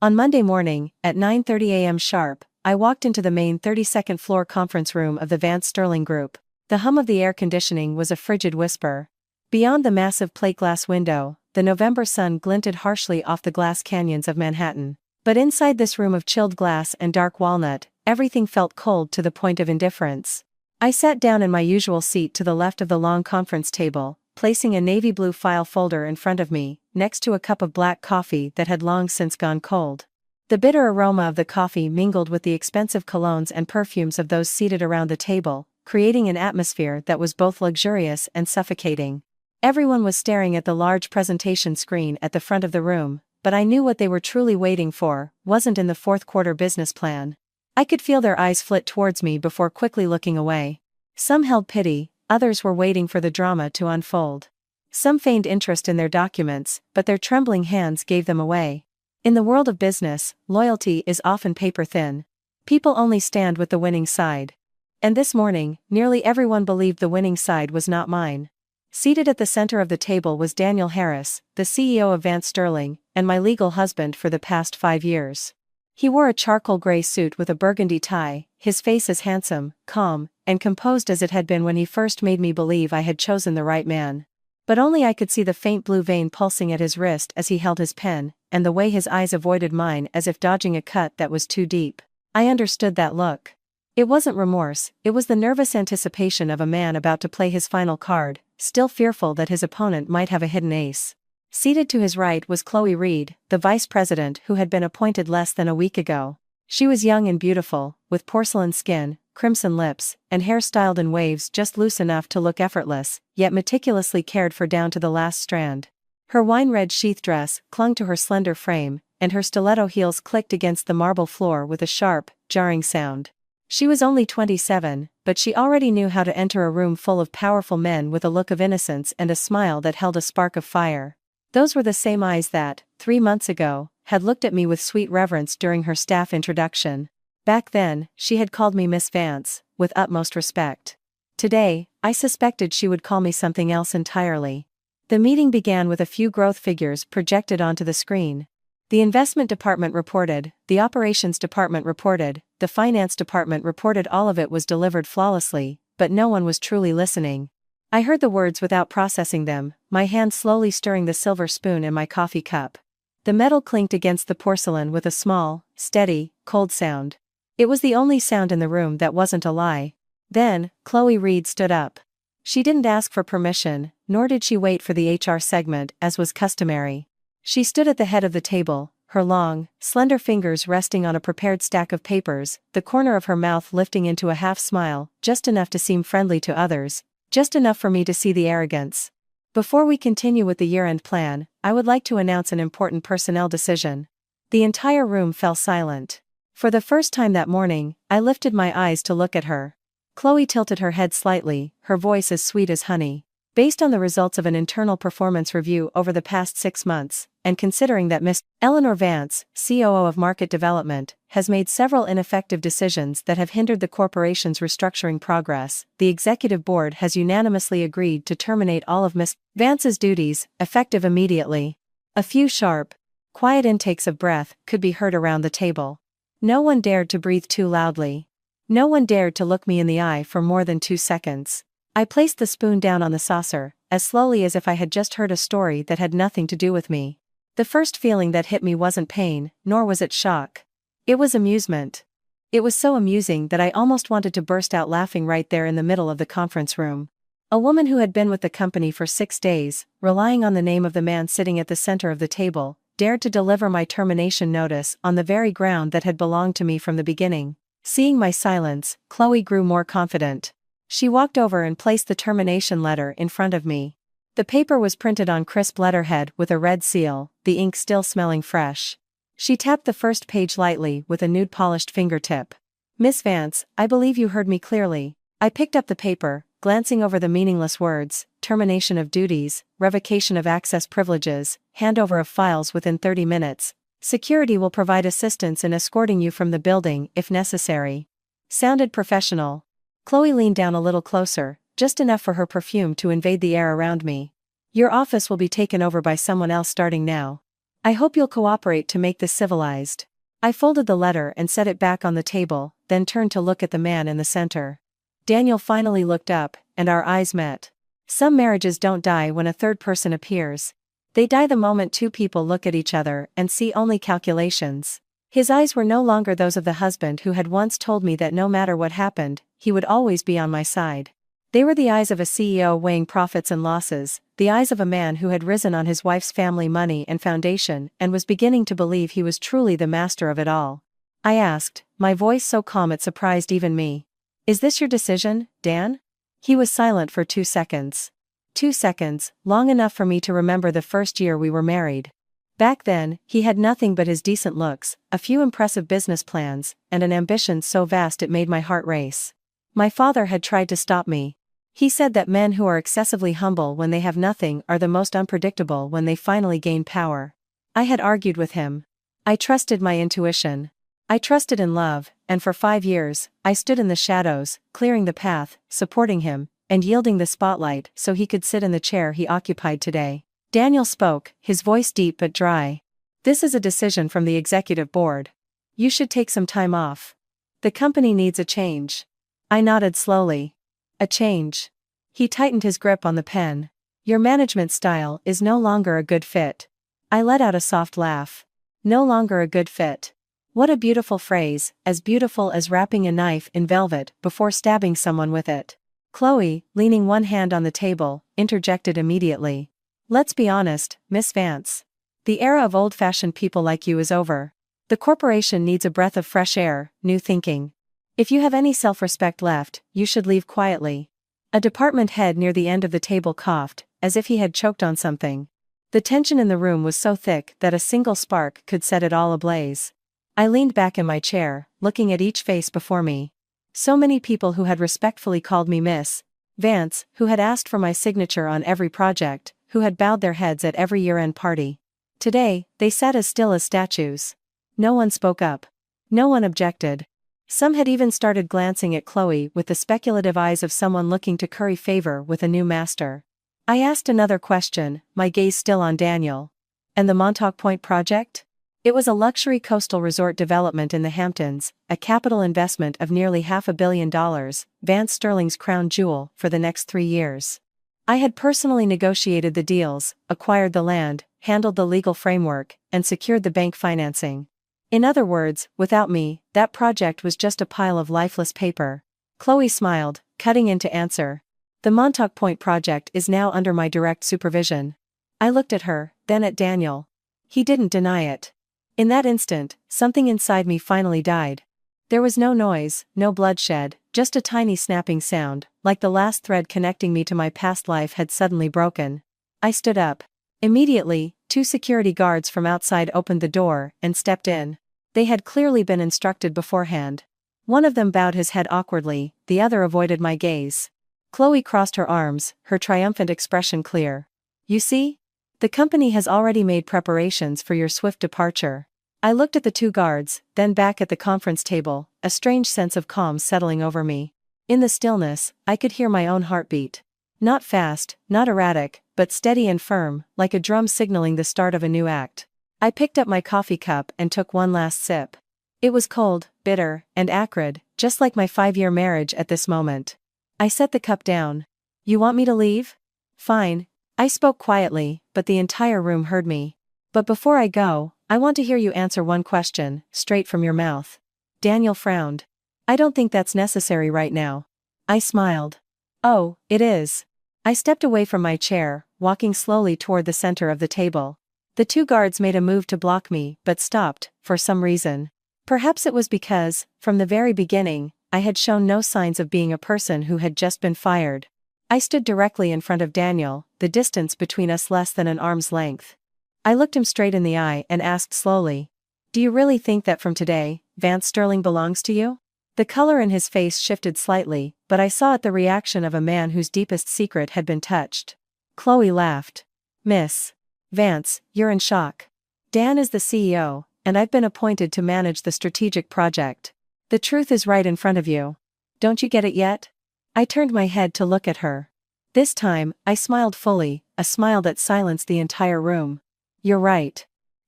On Monday morning, at 9:30 a.m. sharp, I walked into the main 32nd floor conference room of the Vance Sterling Group. The hum of the air conditioning was a frigid whisper. Beyond the massive plate glass window, the November sun glinted harshly off the glass canyons of Manhattan. But inside this room of chilled glass and dark walnut, everything felt cold to the point of indifference. I sat down in my usual seat to the left of the long conference table, placing a navy blue file folder in front of me, next to a cup of black coffee that had long since gone cold. The bitter aroma of the coffee mingled with the expensive colognes and perfumes of those seated around the table, creating an atmosphere that was both luxurious and suffocating. Everyone was staring at the large presentation screen at the front of the room, but I knew what they were truly waiting for wasn't in the fourth quarter business plan. I could feel their eyes flit towards me before quickly looking away. Some held pity, others were waiting for the drama to unfold. Some feigned interest in their documents, but their trembling hands gave them away. In the world of business, loyalty is often paper-thin. People only stand with the winning side. And this morning, nearly everyone believed the winning side was not mine. Seated at the center of the table was Daniel Harris, the CEO of Vance Sterling, and my legal husband for the past 5 years. He wore a charcoal gray suit with a burgundy tie, his face as handsome, calm, and composed as it had been when he first made me believe I had chosen the right man. But only I could see the faint blue vein pulsing at his wrist as he held his pen, and the way his eyes avoided mine as if dodging a cut that was too deep. I understood that look. It wasn't remorse, it was the nervous anticipation of a man about to play his final card, still fearful that his opponent might have a hidden ace. Seated to his right was Chloe Reed, the vice president who had been appointed less than a week ago. She was young and beautiful, with porcelain skin, crimson lips, and hair styled in waves just loose enough to look effortless, yet meticulously cared for down to the last strand. Her wine-red sheath dress clung to her slender frame, and her stiletto heels clicked against the marble floor with a sharp, jarring sound. She was only 27, but she already knew how to enter a room full of powerful men with a look of innocence and a smile that held a spark of fire. Those were the same eyes that, 3 months ago, had looked at me with sweet reverence during her staff introduction. Back then, she had called me Miss Vance, with utmost respect. Today, I suspected she would call me something else entirely. The meeting began with a few growth figures projected onto the screen. The investment department reported, the operations department reported, the finance department reported. All of it was delivered flawlessly, but no one was truly listening. I heard the words without processing them, my hand slowly stirring the silver spoon in my coffee cup. The metal clinked against the porcelain with a small, steady, cold sound. It was the only sound in the room that wasn't a lie. Then, Chloe Reed stood up. She didn't ask for permission, nor did she wait for the HR segment as was customary. She stood at the head of the table, her long, slender fingers resting on a prepared stack of papers, the corner of her mouth lifting into a half smile, just enough to seem friendly to others, just enough for me to see the arrogance. Before we continue with the year-end plan, I would like to announce an important personnel decision. The entire room fell silent. For the first time that morning, I lifted my eyes to look at her. Chloe tilted her head slightly, her voice as sweet as honey. Based on the results of an internal performance review over the past 6 months, and considering that Ms. Eleanor Vance, COO of Market Development, has made several ineffective decisions that have hindered the corporation's restructuring progress, the executive board has unanimously agreed to terminate all of Ms. Vance's duties, effective immediately. A few sharp, quiet intakes of breath could be heard around the table. No one dared to breathe too loudly. No one dared to look me in the eye for more than 2 seconds. I placed the spoon down on the saucer, as slowly as if I had just heard a story that had nothing to do with me. The first feeling that hit me wasn't pain, nor was it shock. It was amusement. It was so amusing that I almost wanted to burst out laughing right there in the middle of the conference room. A woman who had been with the company for 6 days, relying on the name of the man sitting at the center of the table, dared to deliver my termination notice on the very ground that had belonged to me from the beginning. Seeing my silence, Chloe grew more confident. She walked over and placed the termination letter in front of me. The paper was printed on crisp letterhead with a red seal, the ink still smelling fresh. She tapped the first page lightly with a nude-polished fingertip. "Miss Vance, I believe you heard me clearly." I picked up the paper, glancing over the meaningless words: termination of duties, revocation of access privileges, handover of files within 30 minutes. Security will provide assistance in escorting you from the building if necessary. Sounded professional. Chloe leaned down a little closer, just enough for her perfume to invade the air around me. "Your office will be taken over by someone else starting now." I hope you'll cooperate to make this civilized. I folded the letter and set it back on the table, then turned to look at the man in the center. Daniel finally looked up, and our eyes met. Some marriages don't die when a third person appears. They die the moment two people look at each other and see only calculations. His eyes were no longer those of the husband who had once told me that no matter what happened, he would always be on my side. They were the eyes of a CEO weighing profits and losses, the eyes of a man who had risen on his wife's family money and foundation and was beginning to believe he was truly the master of it all. I asked, my voice so calm it surprised even me. Is this your decision, Dan? He was silent for 2 seconds. 2 seconds, long enough for me to remember the first year we were married. Back then, he had nothing but his decent looks, a few impressive business plans, and an ambition so vast it made my heart race. My father had tried to stop me. He said that men who are excessively humble when they have nothing are the most unpredictable when they finally gain power. I had argued with him. I trusted my intuition. I trusted in love, and for 5 years, I stood in the shadows, clearing the path, supporting him, and yielding the spotlight so he could sit in the chair he occupied today. Daniel spoke, his voice deep but dry. This is a decision from the executive board. You should take some time off. The company needs a change. I nodded slowly. A change. He tightened his grip on the pen. Your management style is no longer a good fit. I let out a soft laugh. No longer a good fit. What a beautiful phrase, as beautiful as wrapping a knife in velvet before stabbing someone with it. Chloe, leaning one hand on the table, interjected immediately. Let's be honest, Miss Vance. The era of old-fashioned people like you is over. The corporation needs a breath of fresh air, new thinking. If you have any self-respect left, you should leave quietly. A department head near the end of the table coughed, as if he had choked on something. The tension in the room was so thick that a single spark could set it all ablaze. I leaned back in my chair, looking at each face before me. So many people who had respectfully called me Miss Vance, who had asked for my signature on every project, who had bowed their heads at every year-end party. Today, they sat as still as statues. No one spoke up. No one objected. Some had even started glancing at Chloe with the speculative eyes of someone looking to curry favor with a new master. I asked another question, my gaze still on Daniel. And the Montauk Point project? It was a luxury coastal resort development in the Hamptons, a capital investment of nearly $500 million, Vance Sterling's crown jewel for the next 3 years. I had personally negotiated the deals, acquired the land, handled the legal framework, and secured the bank financing. In other words, without me, that project was just a pile of lifeless paper. Chloe smiled, cutting in to answer. The Montauk Point project is now under my direct supervision. I looked at her, then at Daniel. He didn't deny it. In that instant, something inside me finally died. There was no noise, no bloodshed, just a tiny snapping sound, like the last thread connecting me to my past life had suddenly broken. I stood up. Immediately, 2 security guards from outside opened the door and stepped in. They had clearly been instructed beforehand. One of them bowed his head awkwardly, the other avoided my gaze. Chloe crossed her arms, her triumphant expression clear. You see? The company has already made preparations for your swift departure. I looked at the 2 guards, then back at the conference table, a strange sense of calm settling over me. In the stillness, I could hear my own heartbeat. Not fast, not erratic, but steady and firm, like a drum signaling the start of a new act. I picked up my coffee cup and took one last sip. It was cold, bitter, and acrid, just like my 5-year marriage at this moment. I set the cup down. You want me to leave? Fine. I spoke quietly, but the entire room heard me. But before I go, I want to hear you answer one question, straight from your mouth. Daniel frowned. I don't think that's necessary right now. I smiled. Oh, it is. I stepped away from my chair, walking slowly toward the center of the table. The 2 guards made a move to block me, but stopped, for some reason. Perhaps it was because, from the very beginning, I had shown no signs of being a person who had just been fired. I stood directly in front of Daniel, the distance between us less than an arm's length. I looked him straight in the eye and asked slowly, "Do you really think that from today, Vance Sterling belongs to you?" The color in his face shifted slightly, but I saw it the reaction of a man whose deepest secret had been touched. Chloe laughed. "Miss Vance, you're in shock. Dan is the CEO, and I've been appointed to manage the strategic project. The truth is right in front of you. Don't you get it yet?" I turned my head to look at her. This time, I smiled fully, a smile that silenced the entire room. "You're right.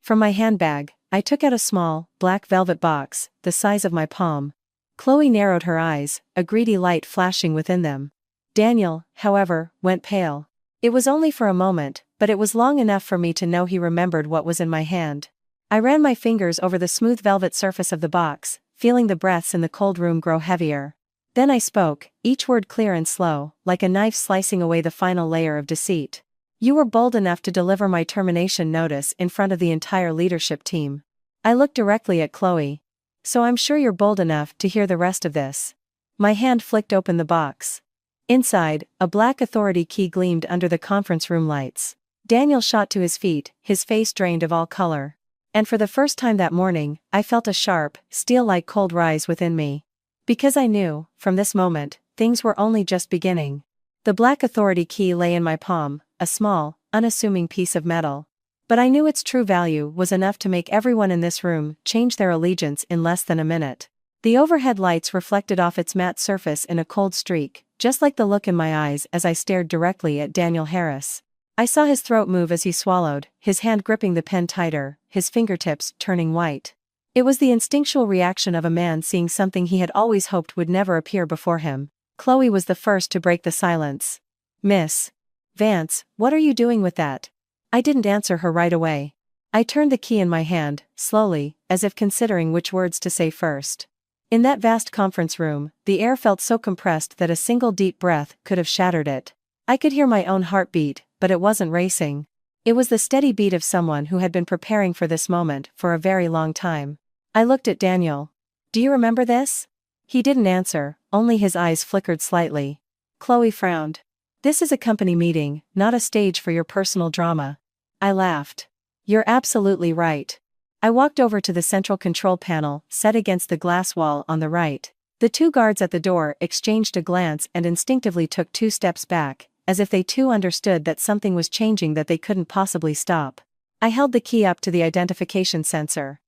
From my handbag, I took out a small, black velvet box, the size of my palm. Chloe narrowed her eyes, a greedy light flashing within them. Daniel, however, went pale. It was only for a moment, but it was long enough for me to know he remembered what was in my hand. I ran my fingers over the smooth velvet surface of the box, feeling the breaths in the cold room grow heavier. Then I spoke, each word clear and slow, like a knife slicing away the final layer of deceit. You were bold enough to deliver my termination notice in front of the entire leadership team. I looked directly at Chloe. So I'm sure you're bold enough to hear the rest of this. My hand flicked open the box. Inside, a black authority key gleamed under the conference room lights. Daniel shot to his feet, his face drained of all color. And for the first time that morning, I felt a sharp, steel-like cold rise within me. Because I knew, from this moment, things were only just beginning. The black authority key lay in my palm, a small, unassuming piece of metal. But I knew its true value was enough to make everyone in this room change their allegiance in less than a minute. The overhead lights reflected off its matte surface in a cold streak, just like the look in my eyes as I stared directly at Daniel Harris. I saw his throat move as he swallowed, his hand gripping the pen tighter, his fingertips turning white. It was the instinctual reaction of a man seeing something he had always hoped would never appear before him. Chloe was the first to break the silence. Miss Vance, what are you doing with that? I didn't answer her right away. I turned the key in my hand, slowly, as if considering which words to say first. In that vast conference room, the air felt so compressed that a single deep breath could have shattered it. I could hear my own heartbeat, but it wasn't racing. It was the steady beat of someone who had been preparing for this moment for a very long time. I looked at Daniel. Do you remember this? He didn't answer, only his eyes flickered slightly. Chloe frowned. This is a company meeting, not a stage for your personal drama. I laughed. You're absolutely right. I walked over to the central control panel, set against the glass wall on the right. The two guards at the door exchanged a glance and instinctively took 2 steps back, as if they too understood that something was changing that they couldn't possibly stop. I held the key up to the identification sensor.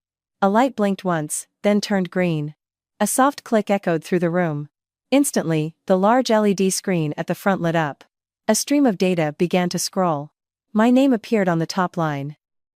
A light blinked once, then turned green. A soft click echoed through the room. Instantly, the large LED screen at the front lit up. A stream of data began to scroll. My name appeared on the top line.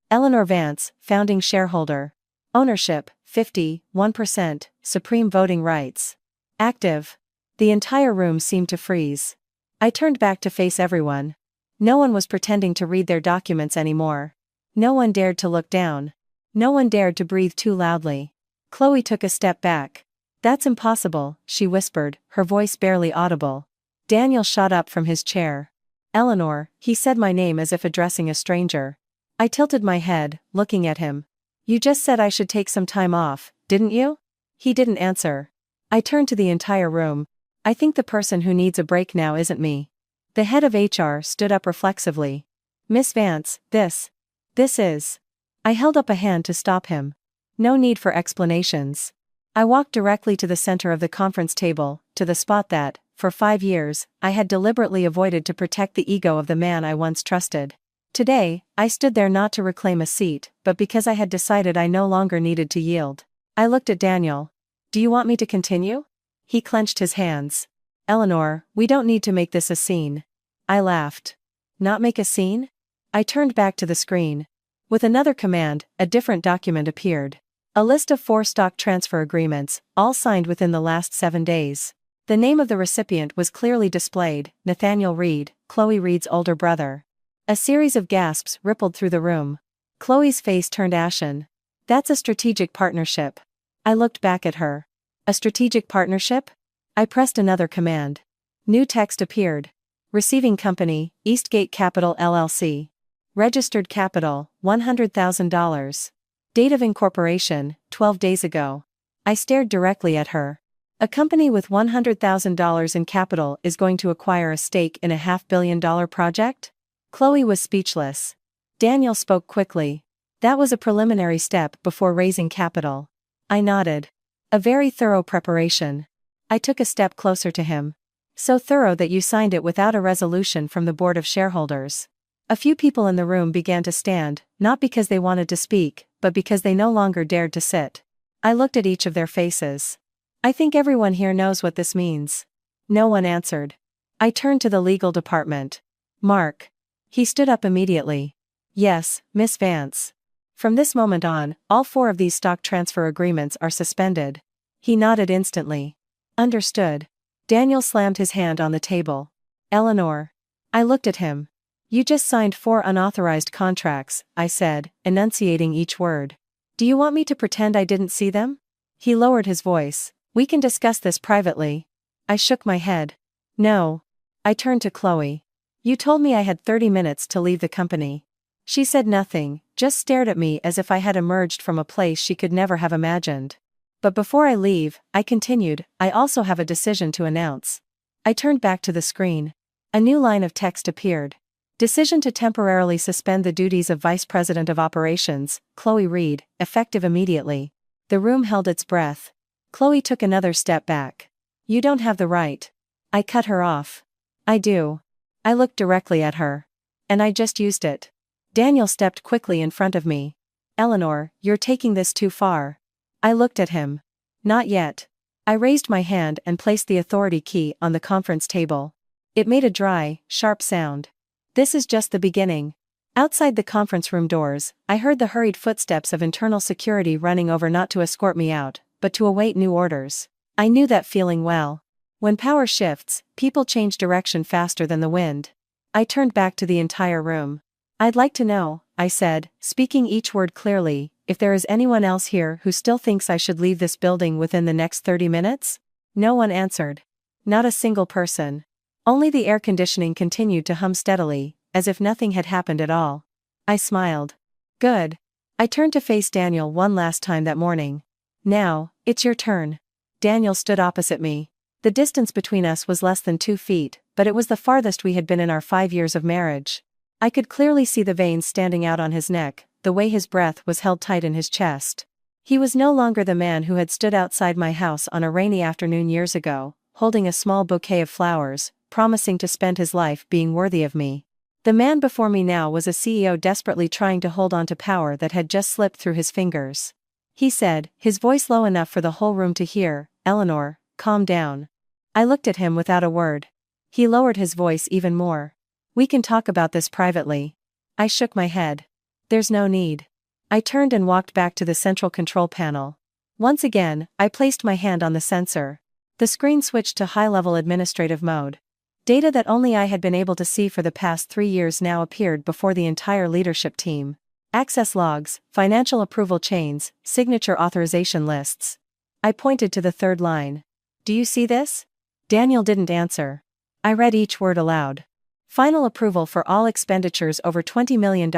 Eleanor Vance, founding shareholder. Ownership, 51%, supreme voting rights. Active. The entire room seemed to freeze. I turned back to face everyone. No one was pretending to read their documents anymore. No one dared to look down. No one dared to breathe too loudly. Chloe took a step back. That's impossible, she whispered, her voice barely audible. Daniel shot up from his chair. Eleanor, he said my name as if addressing a stranger. I tilted my head, looking at him. You just said I should take some time off, didn't you? He didn't answer. I turned to the entire room. I think the person who needs a break now isn't me. The head of HR stood up reflexively. Miss Vance, this is. I held up a hand to stop him. No need for explanations. I walked directly to the center of the conference table, to the spot that, for 5 years, I had deliberately avoided to protect the ego of the man I once trusted. Today, I stood there not to reclaim a seat, but because I had decided I no longer needed to yield. I looked at Daniel. Do you want me to continue? He clenched his hands. Eleanor, we don't need to make this a scene. I laughed. Not make a scene? I turned back to the screen. With another command, a different document appeared. A list of 4 stock transfer agreements, all signed within the last 7 days. The name of the recipient was clearly displayed, Nathaniel Reed, Chloe Reed's older brother. A series of gasps rippled through the room. Chloe's face turned ashen. That's a strategic partnership. I looked back at her. A strategic partnership? I pressed another command. New text appeared. Receiving company, Eastgate Capital LLC. Registered capital, $100,000. Date of incorporation, 12 days ago. I stared directly at her. A company with $100,000 in capital is going to acquire a stake in a $500 million project? Chloe was speechless. Daniel spoke quickly. That was a preliminary step before raising capital. I nodded. A very thorough preparation. I took a step closer to him. So thorough that you signed it without a resolution from the board of shareholders. A few people in the room began to stand, not because they wanted to speak, but because they no longer dared to sit. I looked at each of their faces. I think everyone here knows what this means. No one answered. I turned to the legal department. Mark. He stood up immediately. Yes, Miss Vance. From this moment on, all 4 of these stock transfer agreements are suspended. He nodded instantly. Understood. Daniel slammed his hand on the table. Eleanor. I looked at him. You just signed 4 unauthorized contracts, I said, enunciating each word. Do you want me to pretend I didn't see them? He lowered his voice. We can discuss this privately. I shook my head. No. I turned to Chloe. You told me I had 30 minutes to leave the company. She said nothing, just stared at me as if I had emerged from a place she could never have imagined. But before I leave, I continued, I also have a decision to announce. I turned back to the screen. A new line of text appeared. Decision to temporarily suspend the duties of Vice President of Operations, Chloe Reed, effective immediately. The room held its breath. Chloe took another step back. You don't have the right. I cut her off. I do. I looked directly at her. And I just used it. Daniel stepped quickly in front of me. Eleanor, you're taking this too far. I looked at him. Not yet. I raised my hand and placed the authority key on the conference table. It made a dry, sharp sound. This is just the beginning. Outside the conference room doors, I heard the hurried footsteps of internal security running over not to escort me out, but to await new orders. I knew that feeling well. When power shifts, people change direction faster than the wind. I turned back to the entire room. I'd like to know, I said, speaking each word clearly, if there is anyone else here who still thinks I should leave this building within the next 30 minutes? No one answered. Not a single person. Only the air conditioning continued to hum steadily, as if nothing had happened at all. I smiled. Good. I turned to face Daniel one last time that morning. Now, it's your turn. Daniel stood opposite me. The distance between us was less than 2 feet, but it was the farthest we had been in our 5 years of marriage. I could clearly see the veins standing out on his neck, the way his breath was held tight in his chest. He was no longer the man who had stood outside my house on a rainy afternoon years ago, holding a small bouquet of flowers, promising to spend his life being worthy of me. The man before me now was a CEO desperately trying to hold on to power that had just slipped through his fingers. He said, his voice low enough for the whole room to hear, Eleanor, calm down. I looked at him without a word. He lowered his voice even more. We can talk about this privately. I shook my head. There's no need. I turned and walked back to the central control panel. Once again, I placed my hand on the sensor. The screen switched to high-level administrative mode. Data that only I had been able to see for the past 3 years now appeared before the entire leadership team. Access logs, financial approval chains, signature authorization lists. I pointed to the third line. Do you see this? Daniel didn't answer. I read each word aloud. Final approval for all expenditures over $20 million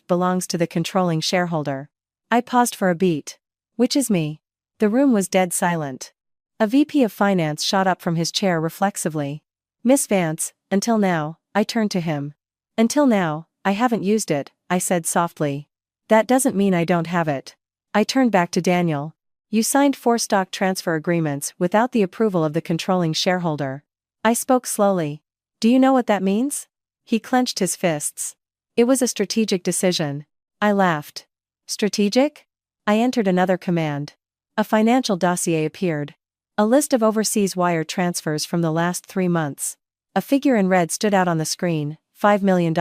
belongs to the controlling shareholder. I paused for a beat. Which is me. The room was dead silent. A VP of finance shot up from his chair reflexively. Miss Vance, until now, I turned to him. Until now, I haven't used it, I said softly. That doesn't mean I don't have it. I turned back to Daniel. You signed 4 stock transfer agreements without the approval of the controlling shareholder. I spoke slowly. Do you know what that means? He clenched his fists. It was a strategic decision. I laughed. Strategic? I entered another command. A financial dossier appeared. A list of overseas wire transfers from the last 3 months. A figure in red stood out on the screen, $5 million.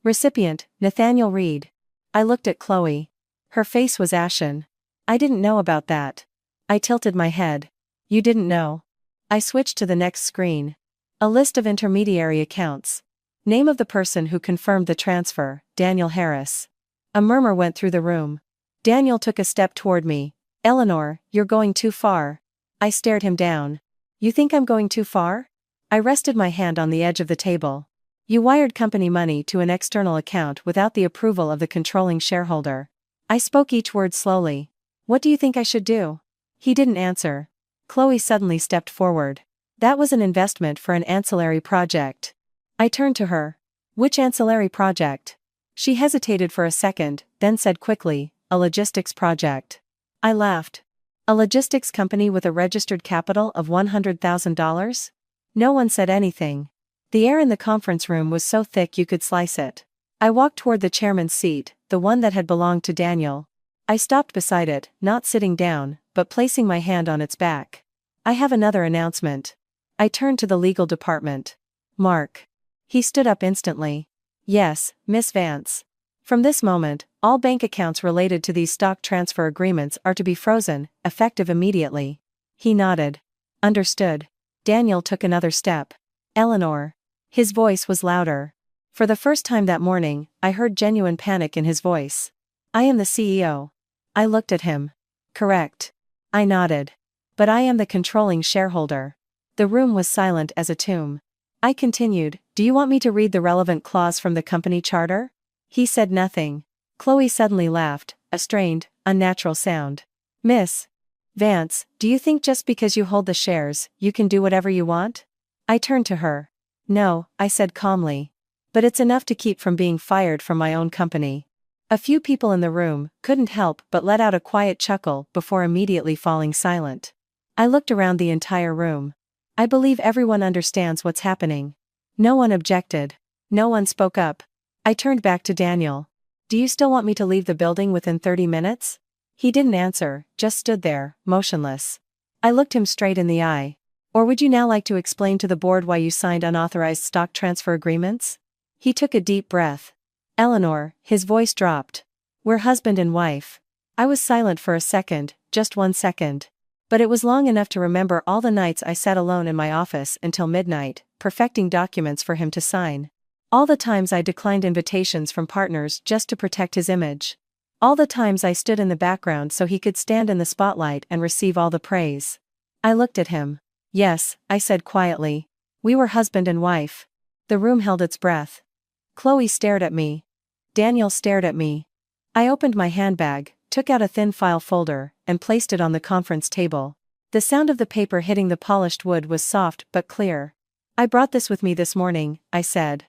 Recipient, Nathaniel Reed. I looked at Chloe. Her face was ashen. I didn't know about that. I tilted my head. You didn't know? I switched to the next screen. A list of intermediary accounts. Name of the person who confirmed the transfer, Daniel Harris. A murmur went through the room. Daniel took a step toward me. Eleanor, you're going too far. I stared him down. You think I'm going too far? I rested my hand on the edge of the table. You wired company money to an external account without the approval of the controlling shareholder. I spoke each word slowly. What do you think I should do? He didn't answer. Chloe suddenly stepped forward. That was an investment for an ancillary project. I turned to her. Which ancillary project? She hesitated for a second, then said quickly, a logistics project. I laughed. A logistics company with a registered capital of $100,000? No one said anything. The air in the conference room was so thick you could slice it. I walked toward the chairman's seat, the one that had belonged to Daniel. I stopped beside it, not sitting down, but placing my hand on its back. I have another announcement. I turned to the legal department. Mark. He stood up instantly. Yes, Miss Vance. From this moment, all bank accounts related to these stock transfer agreements are to be frozen, effective immediately. He nodded. Understood. Daniel took another step. Eleanor. His voice was louder. For the first time that morning, I heard genuine panic in his voice. I am the CEO. I looked at him. Correct. I nodded. But I am the controlling shareholder. The room was silent as a tomb. I continued, do you want me to read the relevant clause from the company charter? He said nothing. Chloe suddenly laughed, a strained, unnatural sound. Miss Vance, do you think just because you hold the shares, you can do whatever you want? I turned to her. No, I said calmly. But it's enough to keep from being fired from my own company. A few people in the room couldn't help but let out a quiet chuckle before immediately falling silent. I looked around the entire room. I believe everyone understands what's happening. No one objected. No one spoke up. I turned back to Daniel. Do you still want me to leave the building within 30 minutes? He didn't answer, just stood there, motionless. I looked him straight in the eye. Or would you now like to explain to the board why you signed unauthorized stock transfer agreements? He took a deep breath. Eleanor, his voice dropped. We're husband and wife. I was silent for a second, just 1 second. But it was long enough to remember all the nights I sat alone in my office until midnight, perfecting documents for him to sign. All the times I declined invitations from partners just to protect his image. All the times I stood in the background so he could stand in the spotlight and receive all the praise. I looked at him. Yes, I said quietly. We were husband and wife. The room held its breath. Chloe stared at me. Daniel stared at me. I opened my handbag, took out a thin file folder, and placed it on the conference table. The sound of the paper hitting the polished wood was soft but clear. I brought this with me this morning, I said.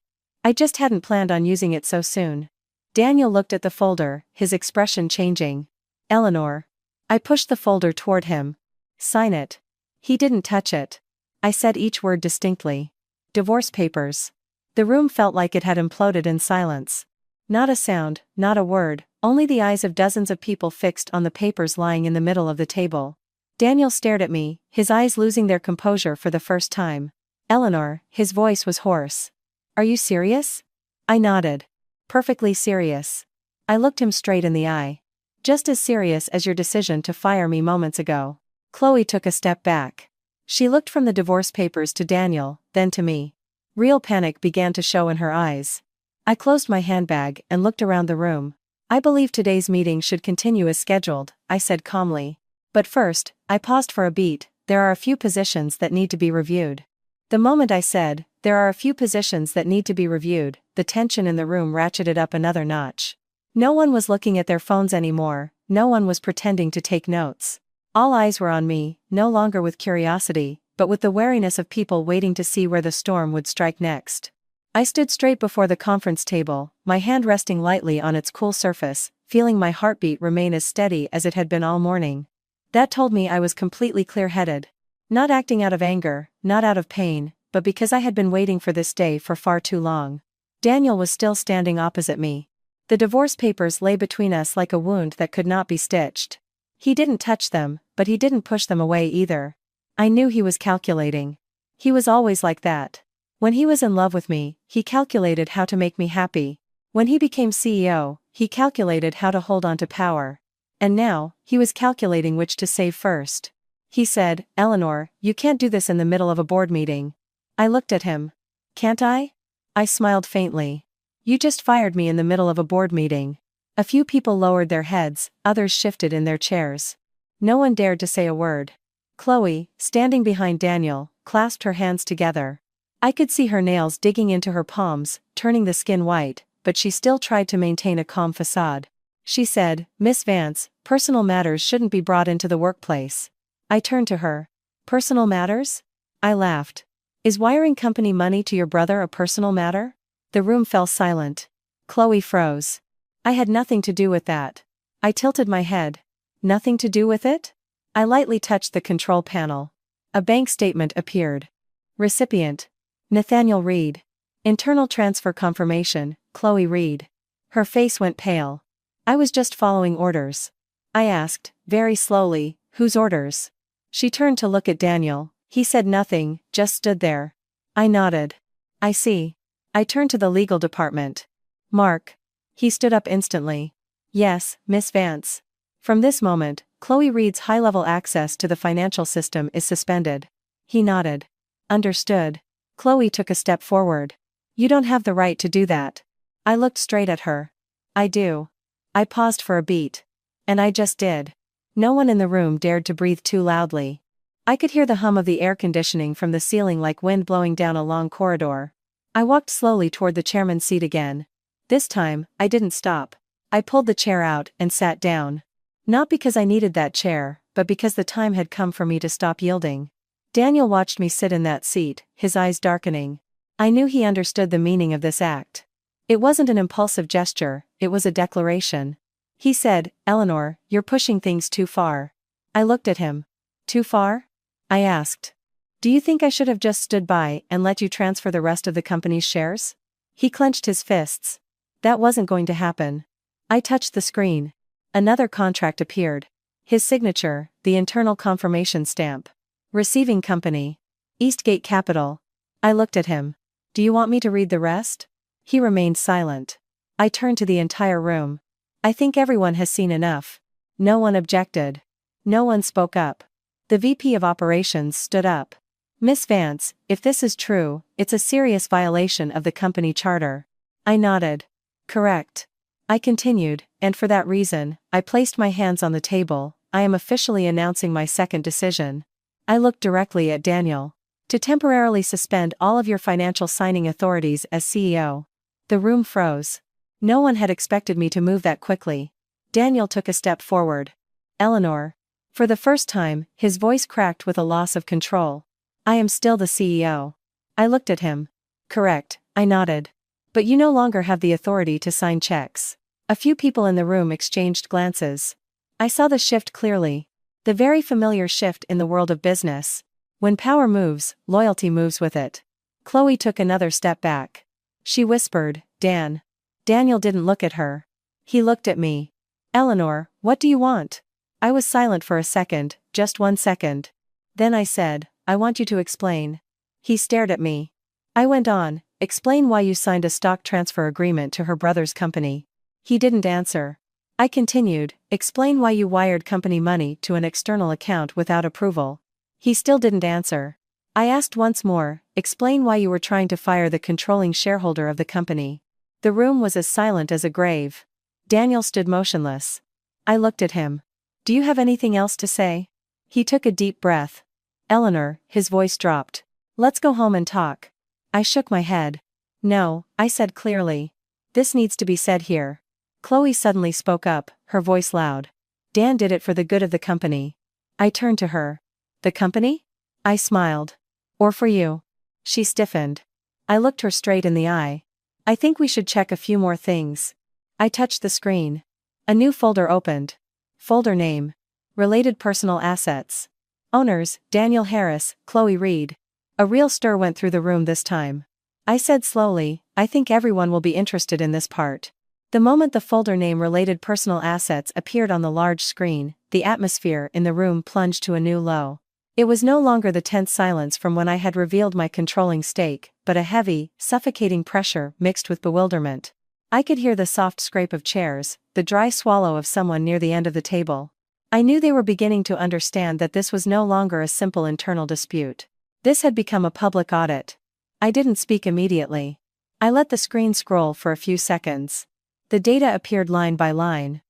I just hadn't planned on using it so soon. Daniel looked at the folder, his expression changing. Eleanor. I pushed the folder toward him. Sign it. He didn't touch it. I said each word distinctly. Divorce papers. The room felt like it had imploded in silence. Not a sound, not a word, only the eyes of dozens of people fixed on the papers lying in the middle of the table. Daniel stared at me, his eyes losing their composure for the first time. Eleanor, his voice was hoarse. Are you serious? I nodded. Perfectly serious. I looked him straight in the eye. Just as serious as your decision to fire me moments ago. Chloe took a step back. She looked from the divorce papers to Daniel, then to me. Real panic began to show in her eyes. I closed my handbag and looked around the room. I believe today's meeting should continue as scheduled, I said calmly. But first, I paused for a beat, there are a few positions that need to be reviewed. The moment I said, there are a few positions that need to be reviewed, the tension in the room ratcheted up another notch. No one was looking at their phones anymore, no one was pretending to take notes. All eyes were on me, no longer with curiosity, but with the wariness of people waiting to see where the storm would strike next. I stood straight before the conference table, my hand resting lightly on its cool surface, feeling my heartbeat remain as steady as it had been all morning. That told me I was completely clear-headed. Not acting out of anger, not out of pain, but because I had been waiting for this day for far too long. Daniel was still standing opposite me. The divorce papers lay between us like a wound that could not be stitched. He didn't touch them, but he didn't push them away either. I knew he was calculating. He was always like that. When he was in love with me, he calculated how to make me happy. When he became CEO, he calculated how to hold on to power. And now, he was calculating which to save first. He said, Eleanor, you can't do this in the middle of a board meeting. I looked at him. Can't I? I smiled faintly. You just fired me in the middle of a board meeting. A few people lowered their heads, others shifted in their chairs. No one dared to say a word. Chloe, standing behind Daniel, clasped her hands together. I could see her nails digging into her palms, turning the skin white, but she still tried to maintain a calm facade. She said, Miss Vance, personal matters shouldn't be brought into the workplace. I turned to her. Personal matters? I laughed. Is wiring company money to your brother a personal matter? The room fell silent. Chloe froze. I had nothing to do with that. I tilted my head. Nothing to do with it? I lightly touched the control panel. A bank statement appeared. Recipient. Nathaniel Reed. Internal transfer confirmation, Chloe Reed. Her face went pale. I was just following orders. I asked, very slowly, whose orders? She turned to look at Daniel. He said nothing, just stood there. I nodded. I see. I turned to the legal department. Mark. He stood up instantly. Yes, Miss Vance. From this moment, Chloe Reed's high-level access to the financial system is suspended. He nodded. Understood. Chloe took a step forward. You don't have the right to do that. I looked straight at her. I do. I paused for a beat. And I just did. No one in the room dared to breathe too loudly. I could hear the hum of the air conditioning from the ceiling like wind blowing down a long corridor. I walked slowly toward the chairman's seat again. This time, I didn't stop. I pulled the chair out and sat down. Not because I needed that chair, but because the time had come for me to stop yielding. Daniel watched me sit in that seat, his eyes darkening. I knew he understood the meaning of this act. It wasn't an impulsive gesture, it was a declaration. He said, Eleanor, you're pushing things too far. I looked at him. Too far? I asked. Do you think I should have just stood by and let you transfer the rest of the company's shares? He clenched his fists. That wasn't going to happen. I touched the screen. Another contract appeared. His signature, the internal confirmation stamp. Receiving company. Eastgate Capital. I looked at him. Do you want me to read the rest? He remained silent. I turned to the entire room. I think everyone has seen enough. No one objected. No one spoke up. The VP of Operations stood up. Miss Vance, if this is true, it's a serious violation of the company charter. I nodded. Correct. I continued, and for that reason, I placed my hands on the table. I am officially announcing my second decision. I looked directly at Daniel. To temporarily suspend all of your financial signing authorities as CEO. The room froze. No one had expected me to move that quickly. Daniel took a step forward. Eleanor. For the first time, his voice cracked with a loss of control. I am still the CEO. I looked at him. Correct, I nodded. But you no longer have the authority to sign checks. A few people in the room exchanged glances. I saw the shift clearly. The very familiar shift in the world of business. When power moves, loyalty moves with it. Chloe took another step back. She whispered, Dan. Daniel didn't look at her. He looked at me. Eleanor, what do you want? I was silent for a second, just 1 second. Then I said, I want you to explain. He stared at me. I went on, explain why you signed a stock transfer agreement to her brother's company. He didn't answer. I continued, explain why you wired company money to an external account without approval. He still didn't answer. I asked once more, explain why you were trying to fire the controlling shareholder of the company. The room was as silent as a grave. Daniel stood motionless. I looked at him. Do you have anything else to say? He took a deep breath. Eleanor, his voice dropped. Let's go home and talk. I shook my head. No, I said clearly. This needs to be said here. Chloe suddenly spoke up, her voice loud. Dan did it for the good of the company. I turned to her. The company? I smiled. Or for you? She stiffened. I looked her straight in the eye. I think we should check a few more things. I touched the screen. A new folder opened. Folder name. Related personal assets. Owners, Daniel Harris, Chloe Reed. A real stir went through the room this time. I said slowly, I think everyone will be interested in this part. The moment the folder name Related Personal Assets appeared on the large screen, the atmosphere in the room plunged to a new low. It was no longer the tense silence from when I had revealed my controlling stake, but a heavy, suffocating pressure mixed with bewilderment. I could hear the soft scrape of chairs, the dry swallow of someone near the end of the table. I knew they were beginning to understand that this was no longer a simple internal dispute. This had become a public audit. I didn't speak immediately. I let the screen scroll for a few seconds. The data appeared line by line.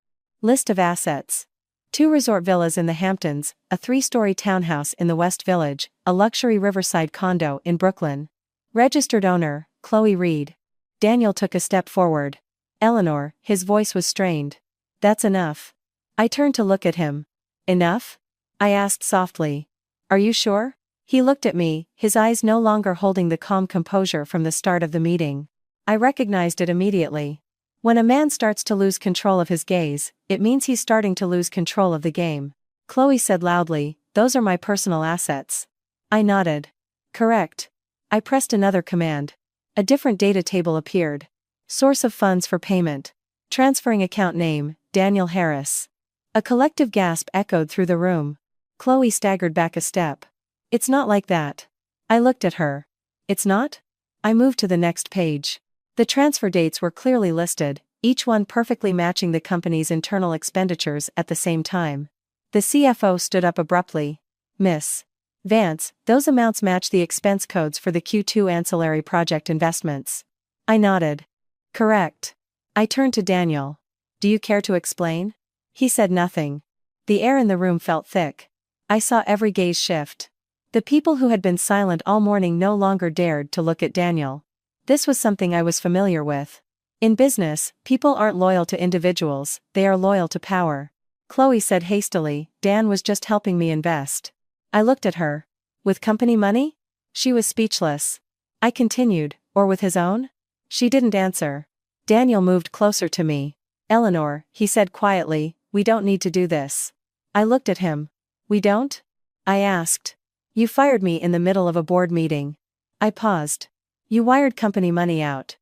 List of assets. 2 resort villas in the Hamptons, a 3-story townhouse in the West Village, a luxury riverside condo in Brooklyn. Registered owner, Chloe Reed. Daniel took a step forward. Eleanor, his voice was strained. That's enough. I turned to look at him. Enough? I asked softly. Are you sure? He looked at me, his eyes no longer holding the calm composure from the start of the meeting. I recognized it immediately. When a man starts to lose control of his gaze, it means he's starting to lose control of the game. Chloe said loudly, those are my personal assets. I nodded. Correct. I pressed another command. A different data table appeared. Source of funds for payment. Transferring account name, Daniel Harris. A collective gasp echoed through the room. Chloe staggered back a step. It's not like that. I looked at her. It's not? I moved to the next page. The transfer dates were clearly listed, each one perfectly matching the company's internal expenditures at the same time. The CFO stood up abruptly. Miss Vance, those amounts match the expense codes for the Q2 ancillary project investments. I nodded. Correct. I turned to Daniel. Do you care to explain? He said nothing. The air in the room felt thick. I saw every gaze shift. The people who had been silent all morning no longer dared to look at Daniel. This was something I was familiar with. In business, people aren't loyal to individuals, they are loyal to power. Chloe said hastily, Dan was just helping me invest. I looked at her. With company money? She was speechless. I continued, or with his own? She didn't answer. Daniel moved closer to me. Eleanor, he said quietly, we don't need to do this. I looked at him. We don't? I asked. You fired me in the middle of a board meeting. I paused. You wired company money out.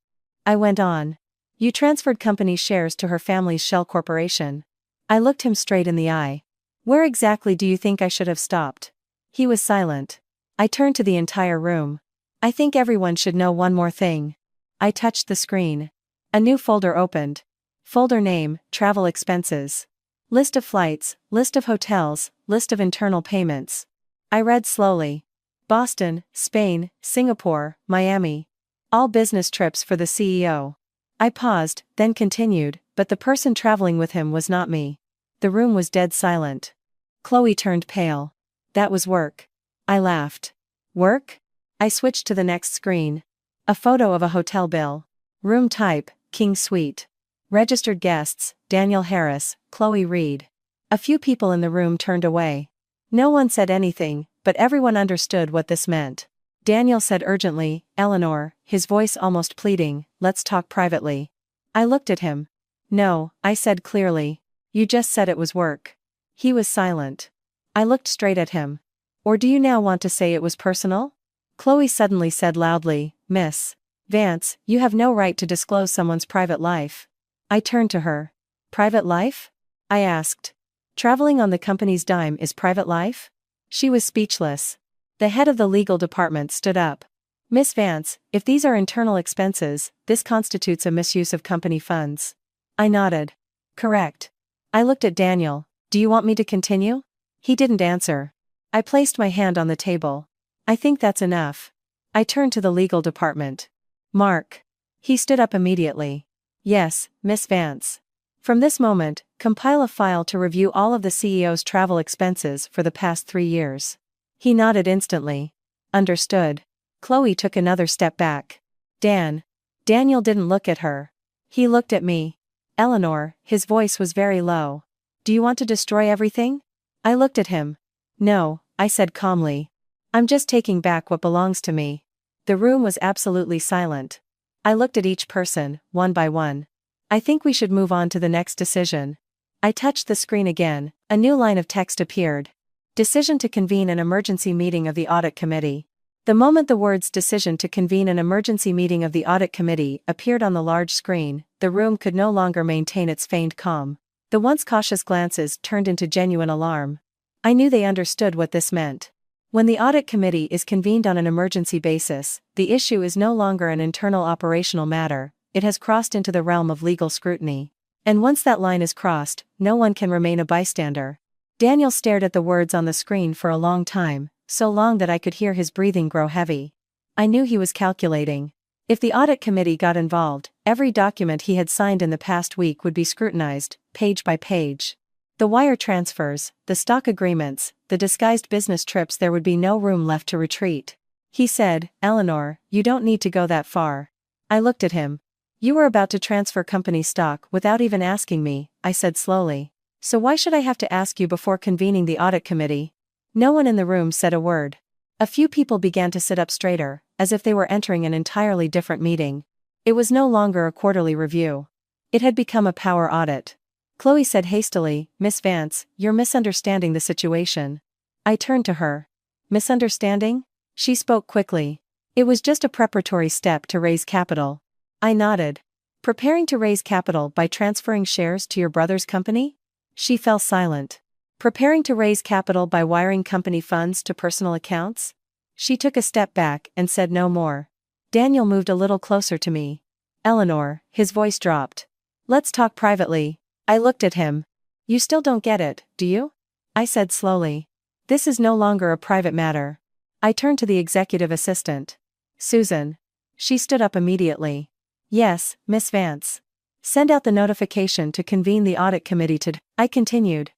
I went on. You transferred company shares to her family's shell corporation. I looked him straight in the eye. Where exactly do you think I should have stopped? He was silent. I turned to the entire room. I think everyone should know one more thing. I touched the screen. A new folder opened. Folder name, travel expenses. List of flights, list of hotels, list of internal payments. I read slowly. Boston, Spain, Singapore, Miami. All business trips for the CEO. I paused, then continued, but the person traveling with him was not me. The room was dead silent. Chloe turned pale. That was work. I laughed. Work? I switched to the next screen. A photo of a hotel bill. Room type, King Suite. Registered guests, Daniel Harris, Chloe Reed. A few people in the room turned away. No one said anything, but everyone understood what this meant. Daniel said urgently, Eleanor, his voice almost pleading, let's talk privately. I looked at him. No, I said clearly. You just said it was work. He was silent. I looked straight at him. Or do you now want to say it was personal? Chloe suddenly said loudly, Miss Vance, you have no right to disclose someone's private life. I turned to her. Private life? I asked. Traveling on the company's dime is private life? She was speechless. The head of the legal department stood up. Miss Vance, if these are internal expenses, this constitutes a misuse of company funds. I nodded. Correct. I looked at Daniel. Do you want me to continue? He didn't answer. I placed my hand on the table. I think that's enough. I turned to the legal department. Mark. He stood up immediately. Yes, Miss Vance. From this moment, compile a file to review all of the CEO's travel expenses for the past 3 years. He nodded instantly. Understood. Chloe took another step back. Daniel didn't look at her. He looked at me. Eleanor, his voice was very low. Do you want to destroy everything? I looked at him. No, I said calmly. I'm just taking back what belongs to me. The room was absolutely silent. I looked at each person, one by one. I think we should move on to the next decision. I touched the screen again, a new line of text appeared. Decision to convene an emergency meeting of the audit committee. The moment the words decision to convene an emergency meeting of the audit committee appeared on the large screen, the room could no longer maintain its feigned calm. The once cautious glances turned into genuine alarm. I knew they understood what this meant. When the audit committee is convened on an emergency basis, the issue is no longer an internal operational matter, it has crossed into the realm of legal scrutiny. And once that line is crossed, no one can remain a bystander. Daniel stared at the words on the screen for a long time, so long that I could hear his breathing grow heavy. I knew he was calculating. If the audit committee got involved, every document he had signed in the past week would be scrutinized, page by page. The wire transfers, the stock agreements, the disguised business trips, there would be no room left to retreat. He said, Eleanor, you don't need to go that far. I looked at him. You were about to transfer company stock without even asking me, I said slowly. So why should I have to ask you before convening the audit committee? No one in the room said a word. A few people began to sit up straighter, as if they were entering an entirely different meeting. It was no longer a quarterly review. It had become a power audit. Chloe said hastily, Miss Vance, you're misunderstanding the situation. I turned to her. Misunderstanding? She spoke quickly. It was just a preparatory step to raise capital. I nodded. Preparing to raise capital by transferring shares to your brother's company? She fell silent. Preparing to raise capital by wiring company funds to personal accounts? She took a step back and said no more. Daniel moved a little closer to me. Eleanor, his voice dropped. Let's talk privately. I looked at him. You still don't get it, do you? I said slowly. This is no longer a private matter. I turned to the executive assistant. Susan. She stood up immediately. Yes, Miss Vance. Send out the notification to convene the audit committee I continued.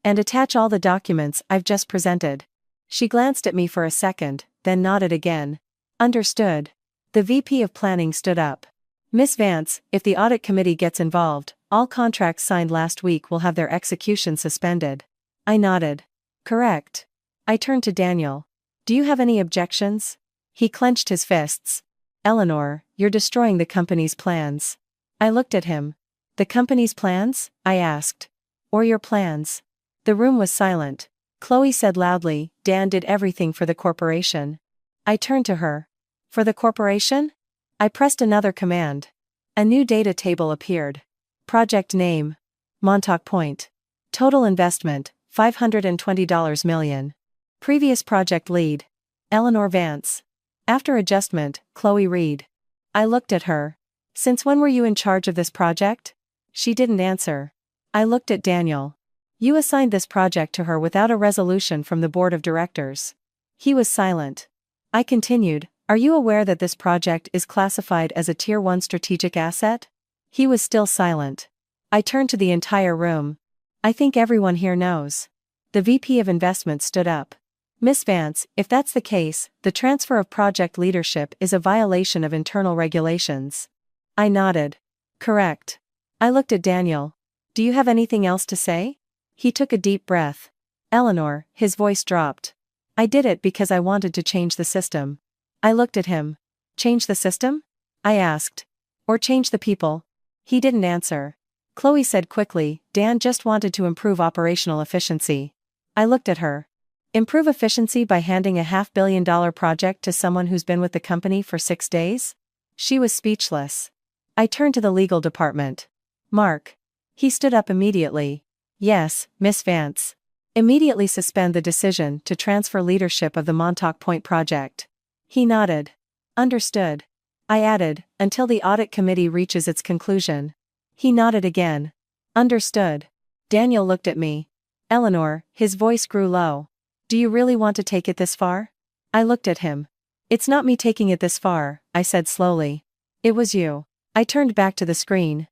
And attach all the documents I've just presented. She glanced at me for a second, then nodded again. Understood. The VP of Planning stood up. Miss Vance, if the audit committee gets involved, all contracts signed last week will have their execution suspended. I nodded. Correct. I turned to Daniel. Do you have any objections? He clenched his fists. Eleanor, you're destroying the company's plans. I looked at him. The company's plans? I asked. Or your plans? The room was silent. Chloe said loudly, Dan did everything for the corporation. I turned to her. For the corporation? I pressed another command. A new data table appeared. Project name. Montauk Point. Total investment, $520 million. Previous project lead. Eleanor Vance. After adjustment, Chloe Reed. I looked at her. Since when were you in charge of this project? She didn't answer. I looked at Daniel. You assigned this project to her without a resolution from the board of directors. He was silent. I continued, are you aware that this project is classified as a Tier 1 strategic asset? He was still silent. I turned to the entire room. I think everyone here knows. The VP of Investment stood up. Miss Vance, if that's the case, the transfer of project leadership is a violation of internal regulations. I nodded. Correct. I looked at Daniel. Do you have anything else to say? He took a deep breath. Eleanor, his voice dropped. I did it because I wanted to change the system. I looked at him. Change the system? I asked. Or change the people? He didn't answer. Chloe said quickly, Dan just wanted to improve operational efficiency. I looked at her. Improve efficiency by handing a $500 million project to someone who's been with the company for 6 days? She was speechless. I turned to the legal department. Mark. He stood up immediately. Yes, Miss Vance. Immediately suspend the decision to transfer leadership of the Montauk Point project. He nodded. Understood. I added, until the audit committee reaches its conclusion. He nodded again. Understood. Daniel looked at me. Eleanor, his voice grew low. Do you really want to take it this far? I looked at him. It's not me taking it this far, I said slowly. It was you. I turned back to the screen.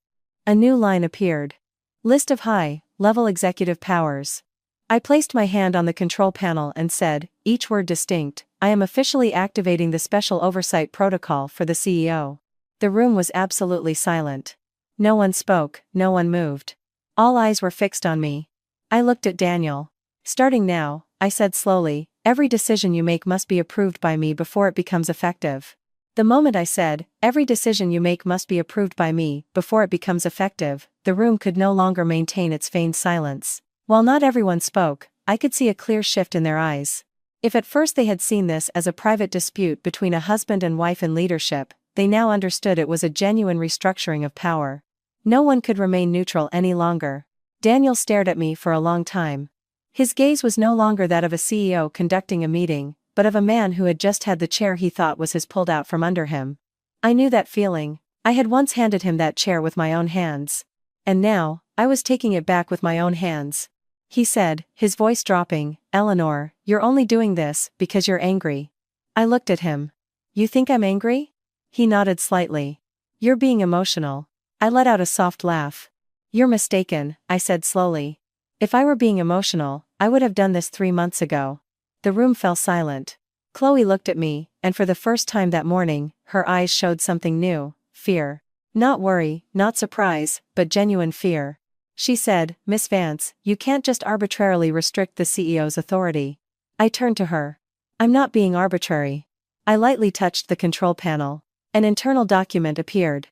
A new line appeared. List of high-level executive powers. I placed my hand on the control panel and said, each word distinct, I am officially activating the special oversight protocol for the CEO. The room was absolutely silent. No one spoke, no one moved. All eyes were fixed on me. I looked at Daniel. Starting now, I said slowly, every decision you make must be approved by me before it becomes effective. The moment I said, every decision you make must be approved by me before it becomes effective, the room could no longer maintain its feigned silence. While not everyone spoke, I could see a clear shift in their eyes. If at first they had seen this as a private dispute between a husband and wife in leadership, they now understood it was a genuine restructuring of power. No one could remain neutral any longer. Daniel stared at me for a long time. His gaze was no longer that of a CEO conducting a meeting, but of a man who had just had the chair he thought was his pulled out from under him. I knew that feeling. I had once handed him that chair with my own hands. And now, I was taking it back with my own hands. He said, his voice dropping, Eleanor, you're only doing this because you're angry. I looked at him. You think I'm angry? He nodded slightly. You're being emotional. I let out a soft laugh. You're mistaken, I said slowly. If I were being emotional, I would have done this 3 months ago. The room fell silent. Chloe looked at me, and for the first time that morning, her eyes showed something new, fear. Not worry, not surprise, but genuine fear. She said, Miss Vance, you can't just arbitrarily restrict the CEO's authority. I turned to her. I'm not being arbitrary. I lightly touched the control panel. An internal document appeared.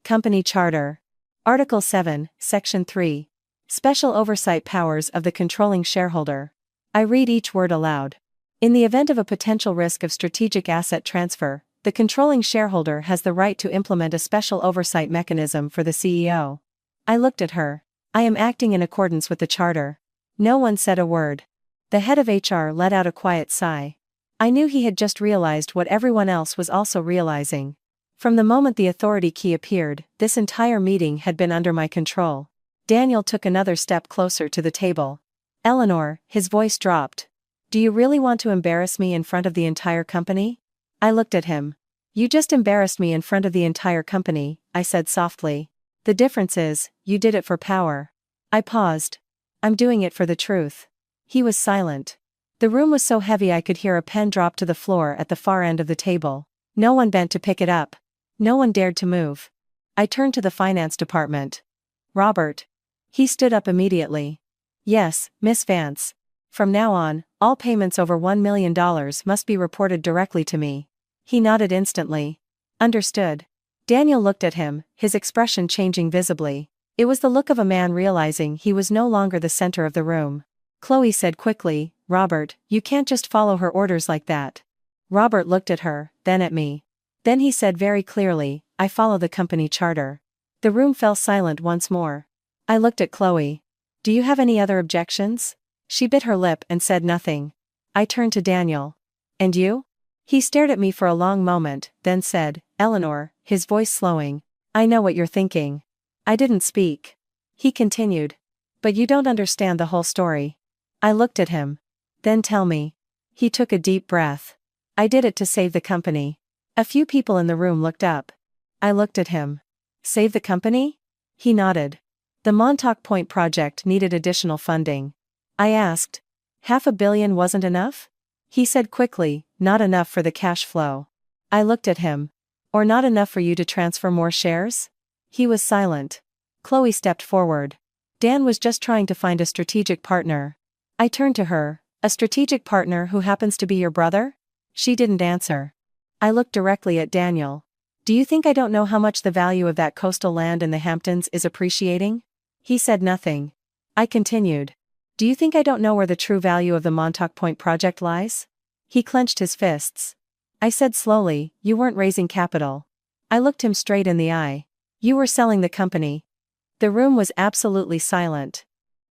Company Charter. Article 7, Section 3. Special oversight powers of the controlling shareholder. I read each word aloud. In the event of a potential risk of strategic asset transfer, the controlling shareholder has the right to implement a special oversight mechanism for the CEO. I looked at her. I am acting in accordance with the charter. No one said a word. The head of HR let out a quiet sigh. I knew he had just realized what everyone else was also realizing. From the moment the authority key appeared, this entire meeting had been under my control. Daniel took another step closer to the table. Eleanor, his voice dropped. Do you really want to embarrass me in front of the entire company? I looked at him. You just embarrassed me in front of the entire company, I said softly. The difference is, you did it for power. I paused. I'm doing it for the truth. He was silent. The room was so heavy I could hear a pen drop to the floor at the far end of the table. No one bent to pick it up. No one dared to move. I turned to the finance department. Robert. He stood up immediately. Yes, Miss Vance. From now on, all payments over $1 million must be reported directly to me. He nodded instantly. Understood. Daniel looked at him, his expression changing visibly. It was the look of a man realizing he was no longer the center of the room. Chloe said quickly, Robert, you can't just follow her orders like that. Robert looked at her, then at me. Then he said very clearly, I follow the company charter. The room fell silent once more. I looked at Chloe. Do you have any other objections? She bit her lip and said nothing. I turned to Daniel. And you? He stared at me for a long moment, then said, Eleanor, his voice slowing. I know what you're thinking. I didn't speak. He continued. But you don't understand the whole story. I looked at him. Then tell me. He took a deep breath. I did it to save the company. A few people in the room looked up. I looked at him. Save the company? He nodded. The Montauk Point project needed additional funding. I asked. $500 million wasn't enough? He said quickly, not enough for the cash flow. I looked at him. Or not enough for you to transfer more shares? He was silent. Chloe stepped forward. Dan was just trying to find a strategic partner. I turned to her. A strategic partner who happens to be your brother? She didn't answer. I looked directly at Daniel. Do you think I don't know how much the value of that coastal land in the Hamptons is appreciating? He said nothing. I continued. Do you think I don't know where the true value of the Montauk Point project lies? He clenched his fists. I said slowly, you weren't raising capital. I looked him straight in the eye. You were selling the company. The room was absolutely silent.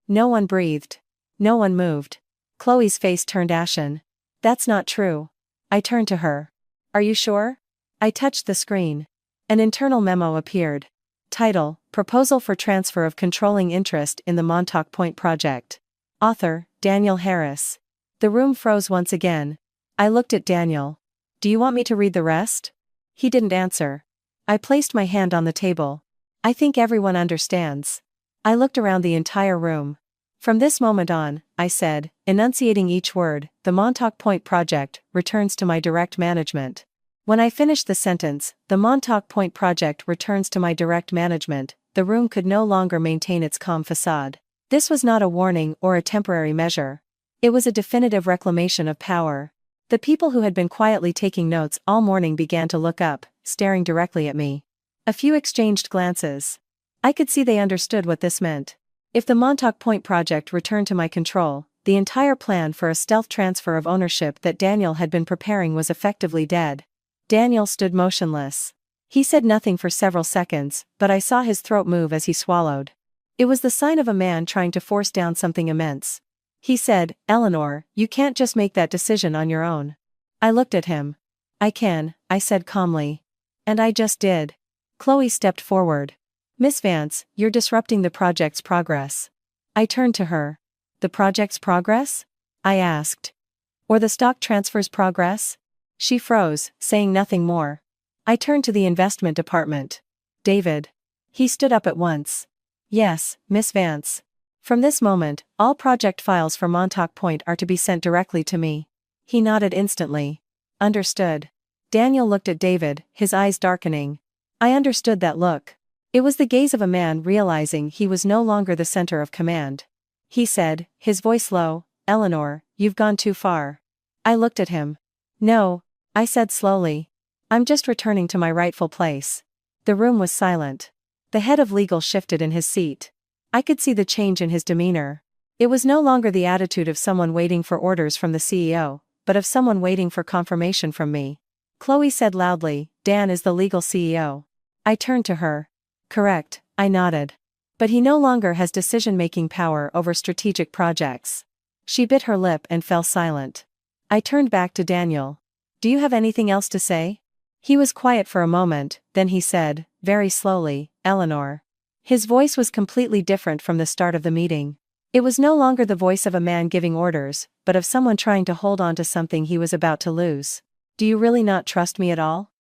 No one breathed. No one moved. Chloe's face turned ashen. That's not true. I turned to her. Are you sure? I touched the screen. An internal memo appeared. Title, Proposal for Transfer of Controlling Interest in the Montauk Point Project. Author, Daniel Harris. The room froze once again. I looked at Daniel. Do you want me to read the rest? He didn't answer. I placed my hand on the table. I think everyone understands. I looked around the entire room. From this moment on, I said, enunciating each word, the Montauk Point project returns to my direct management. When I finished the sentence, the Montauk Point project returns to my direct management, the room could no longer maintain its calm facade. This was not a warning or a temporary measure. It was a definitive reclamation of power. The people who had been quietly taking notes all morning began to look up, staring directly at me. A few exchanged glances. I could see they understood what this meant. If the Montauk Point project returned to my control, the entire plan for a stealth transfer of ownership that Daniel had been preparing was effectively dead. Daniel stood motionless. He said nothing for several seconds, but I saw his throat move as he swallowed. It was the sign of a man trying to force down something immense. He said, Eleanor, you can't just make that decision on your own. I looked at him. I can, I said calmly. And I just did. Chloe stepped forward. Miss Vance, you're disrupting the project's progress. I turned to her. The project's progress? I asked. Or the stock transfer's progress? She froze, saying nothing more. I turned to the investment department. David. He stood up at once. Yes, Miss Vance. From this moment, all project files for Montauk Point are to be sent directly to me. He nodded instantly. Understood. Daniel looked at David, his eyes darkening. I understood that look. It was the gaze of a man realizing he was no longer the center of command. He said, his voice low, Eleanor, you've gone too far. I looked at him. No, I said slowly. I'm just returning to my rightful place. The room was silent. The head of legal shifted in his seat. I could see the change in his demeanor. It was no longer the attitude of someone waiting for orders from the CEO, but of someone waiting for confirmation from me. Chloe said loudly, Dan is the legal CEO. I turned to her. Correct, I nodded. But he no longer has decision-making power over strategic projects. She bit her lip and fell silent. I turned back to Daniel. Do you have anything else to say? He was quiet for a moment, then he said, very slowly, Eleanor. His voice was completely different from the start of the meeting. It was no longer the voice of a man giving orders, but of someone trying to hold on to something he was about to lose. Do you really not trust me at all?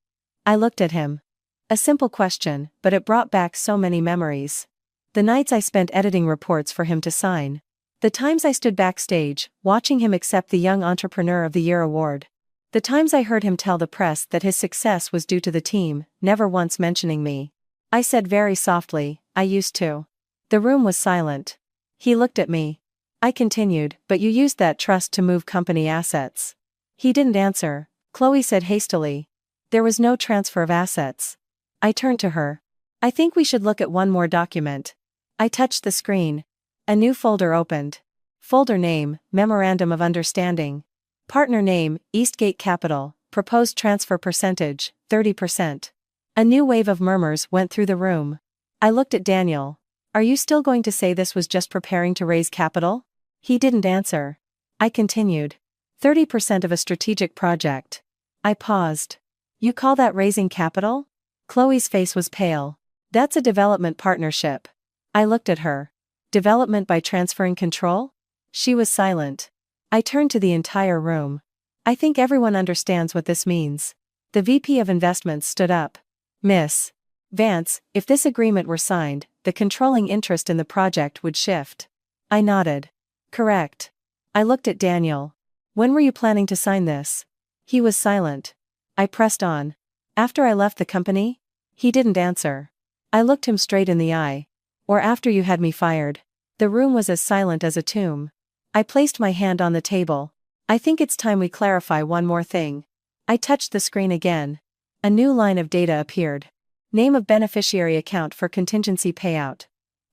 I looked at him. A simple question, but it brought back so many memories. The nights I spent editing reports for him to sign. The times I stood backstage, watching him accept the Young Entrepreneur of the Year award. The times I heard him tell the press that his success was due to the team, never once mentioning me. I said very softly, I used to. The room was silent. He looked at me. I continued, but you used that trust to move company assets. He didn't answer. Chloe said hastily. There was no transfer of assets. I turned to her. I think we should look at one more document. I touched the screen. A new folder opened. Folder name, Memorandum of Understanding. Partner name, Eastgate Capital, proposed transfer percentage, 30%. A new wave of murmurs went through the room. I looked at Daniel. Are you still going to say this was just preparing to raise capital? He didn't answer. I continued. 30% of a strategic project. I paused. You call that raising capital? Chloe's face was pale. That's a development partnership. I looked at her. Development by transferring control? She was silent. I turned to the entire room. I think everyone understands what this means. The VP of Investments stood up. Miss Vance, if this agreement were signed, the controlling interest in the project would shift. I nodded. Correct. I looked at Daniel. When were you planning to sign this? He was silent. I pressed on. After I left the company? He didn't answer. I looked him straight in the eye. Or after you had me fired. The room was as silent as a tomb. I placed my hand on the table. I think it's time we clarify one more thing. I touched the screen again. A new line of data appeared. Name of beneficiary account for contingency payout.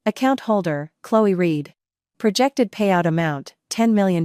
Account holder, Chloe Reed. Projected payout amount, $10 million.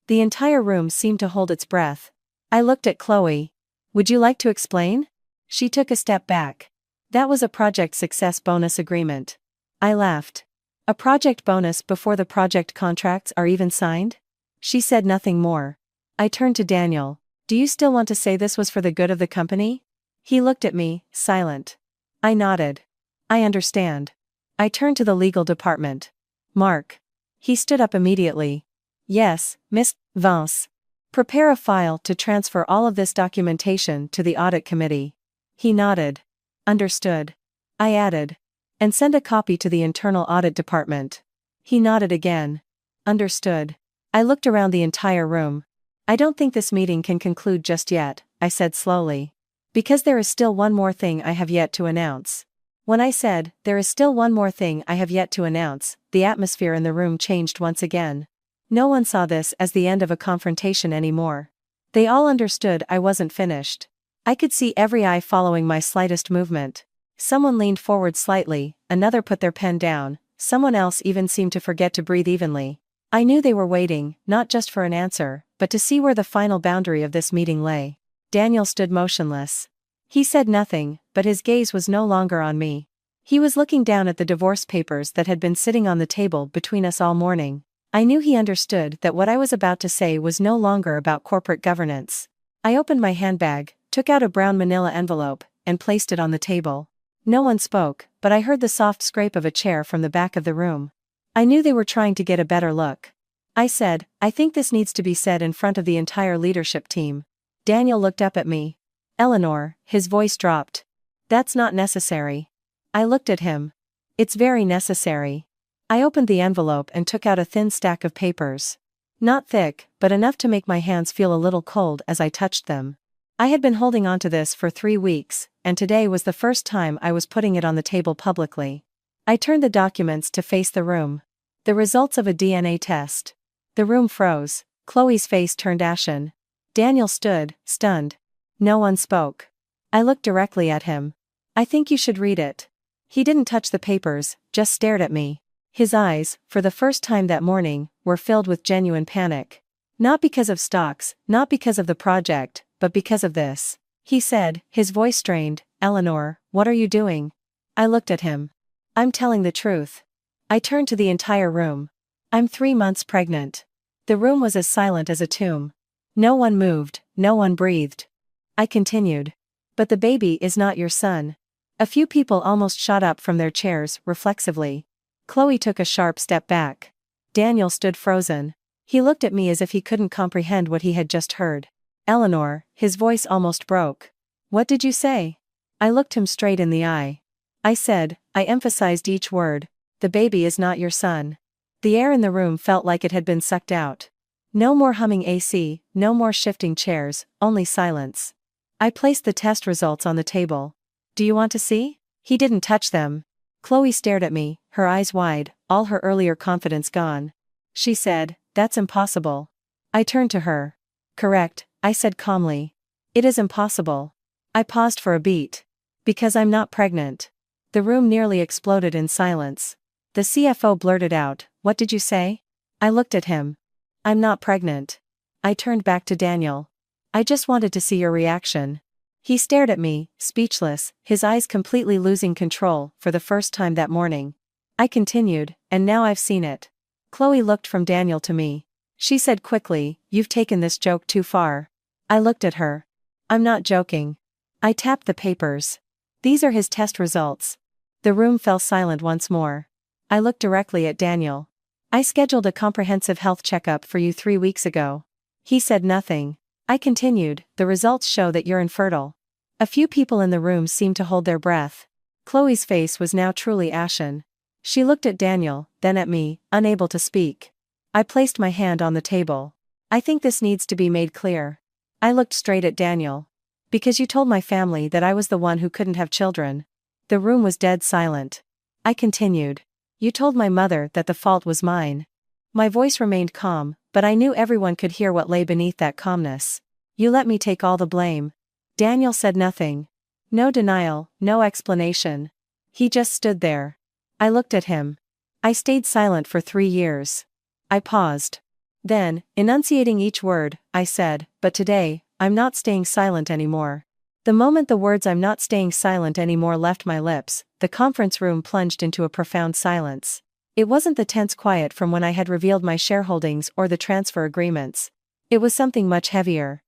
The entire room seemed to hold its breath. I looked at Chloe. Would you like to explain? She took a step back. That was a project success bonus agreement. I laughed. A project bonus before the project contracts are even signed? She said nothing more. I turned to Daniel. Do you still want to say this was for the good of the company? He looked at me, silent. I nodded. I understand. I turned to the legal department. Mark. He stood up immediately. Yes, Miss Vance. Prepare a file to transfer all of this documentation to the audit committee. He nodded. Understood. I added. And send a copy to the internal audit department. He nodded again. Understood. I looked around the entire room. I don't think this meeting can conclude just yet, I said slowly. Because there is still one more thing I have yet to announce. When I said, there is still one more thing I have yet to announce, the atmosphere in the room changed once again. No one saw this as the end of a confrontation anymore. They all understood I wasn't finished. I could see every eye following my slightest movement. Someone leaned forward slightly, another put their pen down, someone else even seemed to forget to breathe evenly. I knew they were waiting, not just for an answer, but to see where the final boundary of this meeting lay. Daniel stood motionless. He said nothing, but his gaze was no longer on me. He was looking down at the divorce papers that had been sitting on the table between us all morning. I knew he understood that what I was about to say was no longer about corporate governance. I opened my handbag, took out a brown manila envelope, and placed it on the table. No one spoke, but I heard the soft scrape of a chair from the back of the room. I knew they were trying to get a better look. I said, I think this needs to be said in front of the entire leadership team. Daniel looked up at me. Eleanor, his voice dropped. That's not necessary. I looked at him. It's very necessary. I opened the envelope and took out a thin stack of papers. Not thick, but enough to make my hands feel a little cold as I touched them. I had been holding on to this for 3 weeks, and today was the first time I was putting it on the table publicly. I turned the documents to face the room. The results of a DNA test. The room froze. Chloe's face turned ashen. Daniel stood, stunned. No one spoke. I looked directly at him. I think you should read it. He didn't touch the papers, just stared at me. His eyes, for the first time that morning, were filled with genuine panic. Not because of stocks, not because of the project, but because of this. He said, his voice strained, Eleanor, what are you doing? I looked at him. I'm telling the truth. I turned to the entire room. I'm 3 months pregnant. The room was as silent as a tomb. No one moved, no one breathed. I continued. But the baby is not your son. A few people almost shot up from their chairs, reflexively. Chloe took a sharp step back. Daniel stood frozen. He looked at me as if he couldn't comprehend what he had just heard. Eleanor, his voice almost broke. What did you say? I looked him straight in the eye. I said, I emphasized each word, the baby is not your son. The air in the room felt like it had been sucked out. No more humming AC, no more shifting chairs, only silence. I placed the test results on the table. Do you want to see? He didn't touch them. Chloe stared at me, her eyes wide, all her earlier confidence gone. She said, that's impossible. I turned to her. Correct, I said calmly. It is impossible. I paused for a beat. Because I'm not pregnant. The room nearly exploded in silence. The CFO blurted out, what did you say? I looked at him. I'm not pregnant. I turned back to Daniel. I just wanted to see your reaction. He stared at me, speechless, his eyes completely losing control, for the first time that morning. I continued, and now I've seen it. Chloe looked from Daniel to me. She said quickly, you've taken this joke too far. I looked at her. I'm not joking. I tapped the papers. These are his test results. The room fell silent once more. I looked directly at Daniel. I scheduled a comprehensive health checkup for you 3 weeks ago. He said nothing. I continued, the results show that you're infertile. A few people in the room seemed to hold their breath. Chloe's face was now truly ashen. She looked at Daniel, then at me, unable to speak. I placed my hand on the table. I think this needs to be made clear. I looked straight at Daniel. Because you told my family that I was the one who couldn't have children. The room was dead silent. I continued. You told my mother that the fault was mine. My voice remained calm, but I knew everyone could hear what lay beneath that calmness. You let me take all the blame. Daniel said nothing. No denial, no explanation. He just stood there. I looked at him. I stayed silent for 3 years. I paused. Then, enunciating each word, I said, but today, I'm not staying silent anymore. The moment the words I'm not staying silent anymore left my lips, the conference room plunged into a profound silence. It wasn't the tense quiet from when I had revealed my shareholdings or the transfer agreements. It was something much heavier.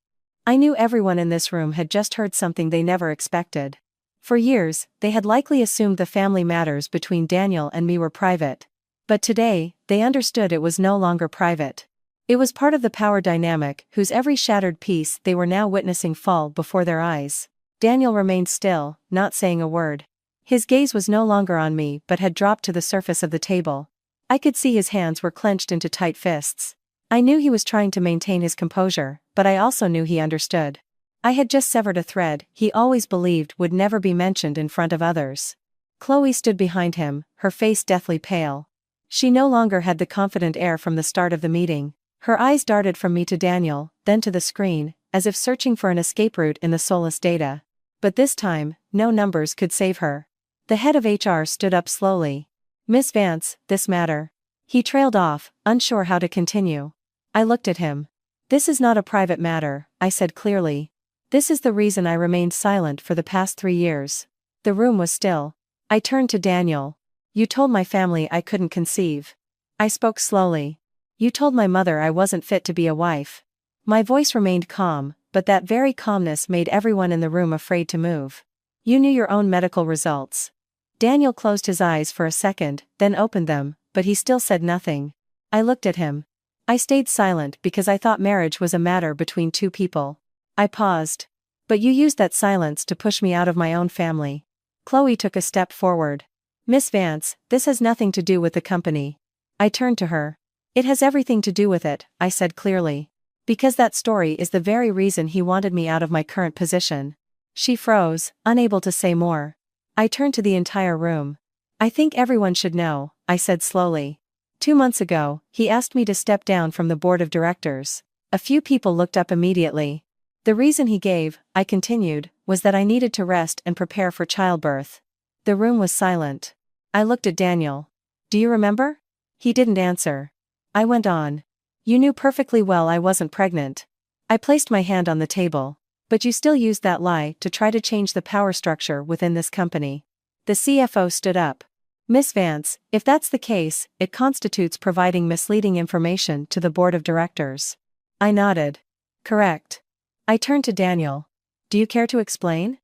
I knew everyone in this room had just heard something they never expected. For years, they had likely assumed the family matters between Daniel and me were private. But today, they understood it was no longer private. It was part of the power dynamic whose every shattered piece they were now witnessing fall before their eyes. Daniel remained still, not saying a word. His gaze was no longer on me but had dropped to the surface of the table. I could see his hands were clenched into tight fists. I knew he was trying to maintain his composure, but I also knew he understood. I had just severed a thread he always believed would never be mentioned in front of others. Chloe stood behind him, her face deathly pale. She no longer had the confident air from the start of the meeting. Her eyes darted from me to Daniel, then to the screen, as if searching for an escape route in the soulless data. But this time, no numbers could save her. The head of HR stood up slowly. Miss Vance, this matter. He trailed off, unsure how to continue. I looked at him. This is not a private matter, I said clearly. This is the reason I remained silent for the past 3 years. The room was still. I turned to Daniel. You told my family I couldn't conceive. I spoke slowly. You told my mother I wasn't fit to be a wife. My voice remained calm, but that very calmness made everyone in the room afraid to move. You knew your own medical results. Daniel closed his eyes for a second, then opened them, but he still said nothing. I looked at him. I stayed silent because I thought marriage was a matter between 2 people. I paused. But you used that silence to push me out of my own family. Chloe took a step forward. Miss Vance, this has nothing to do with the company. I turned to her. It has everything to do with it, I said clearly. Because that story is the very reason he wanted me out of my current position. She froze, unable to say more. I turned to the entire room. I think everyone should know, I said slowly. 2 months ago, he asked me to step down from the board of directors. A few people looked up immediately. The reason he gave, I continued, was that I needed to rest and prepare for childbirth. The room was silent. I looked at Daniel. Do you remember? He didn't answer. I went on. You knew perfectly well I wasn't pregnant. I placed my hand on the table. But you still used that lie to try to change the power structure within this company. The CFO stood up. Miss Vance, if that's the case, it constitutes providing misleading information to the board of directors. I nodded. Correct. I turned to Daniel. Do you care to explain?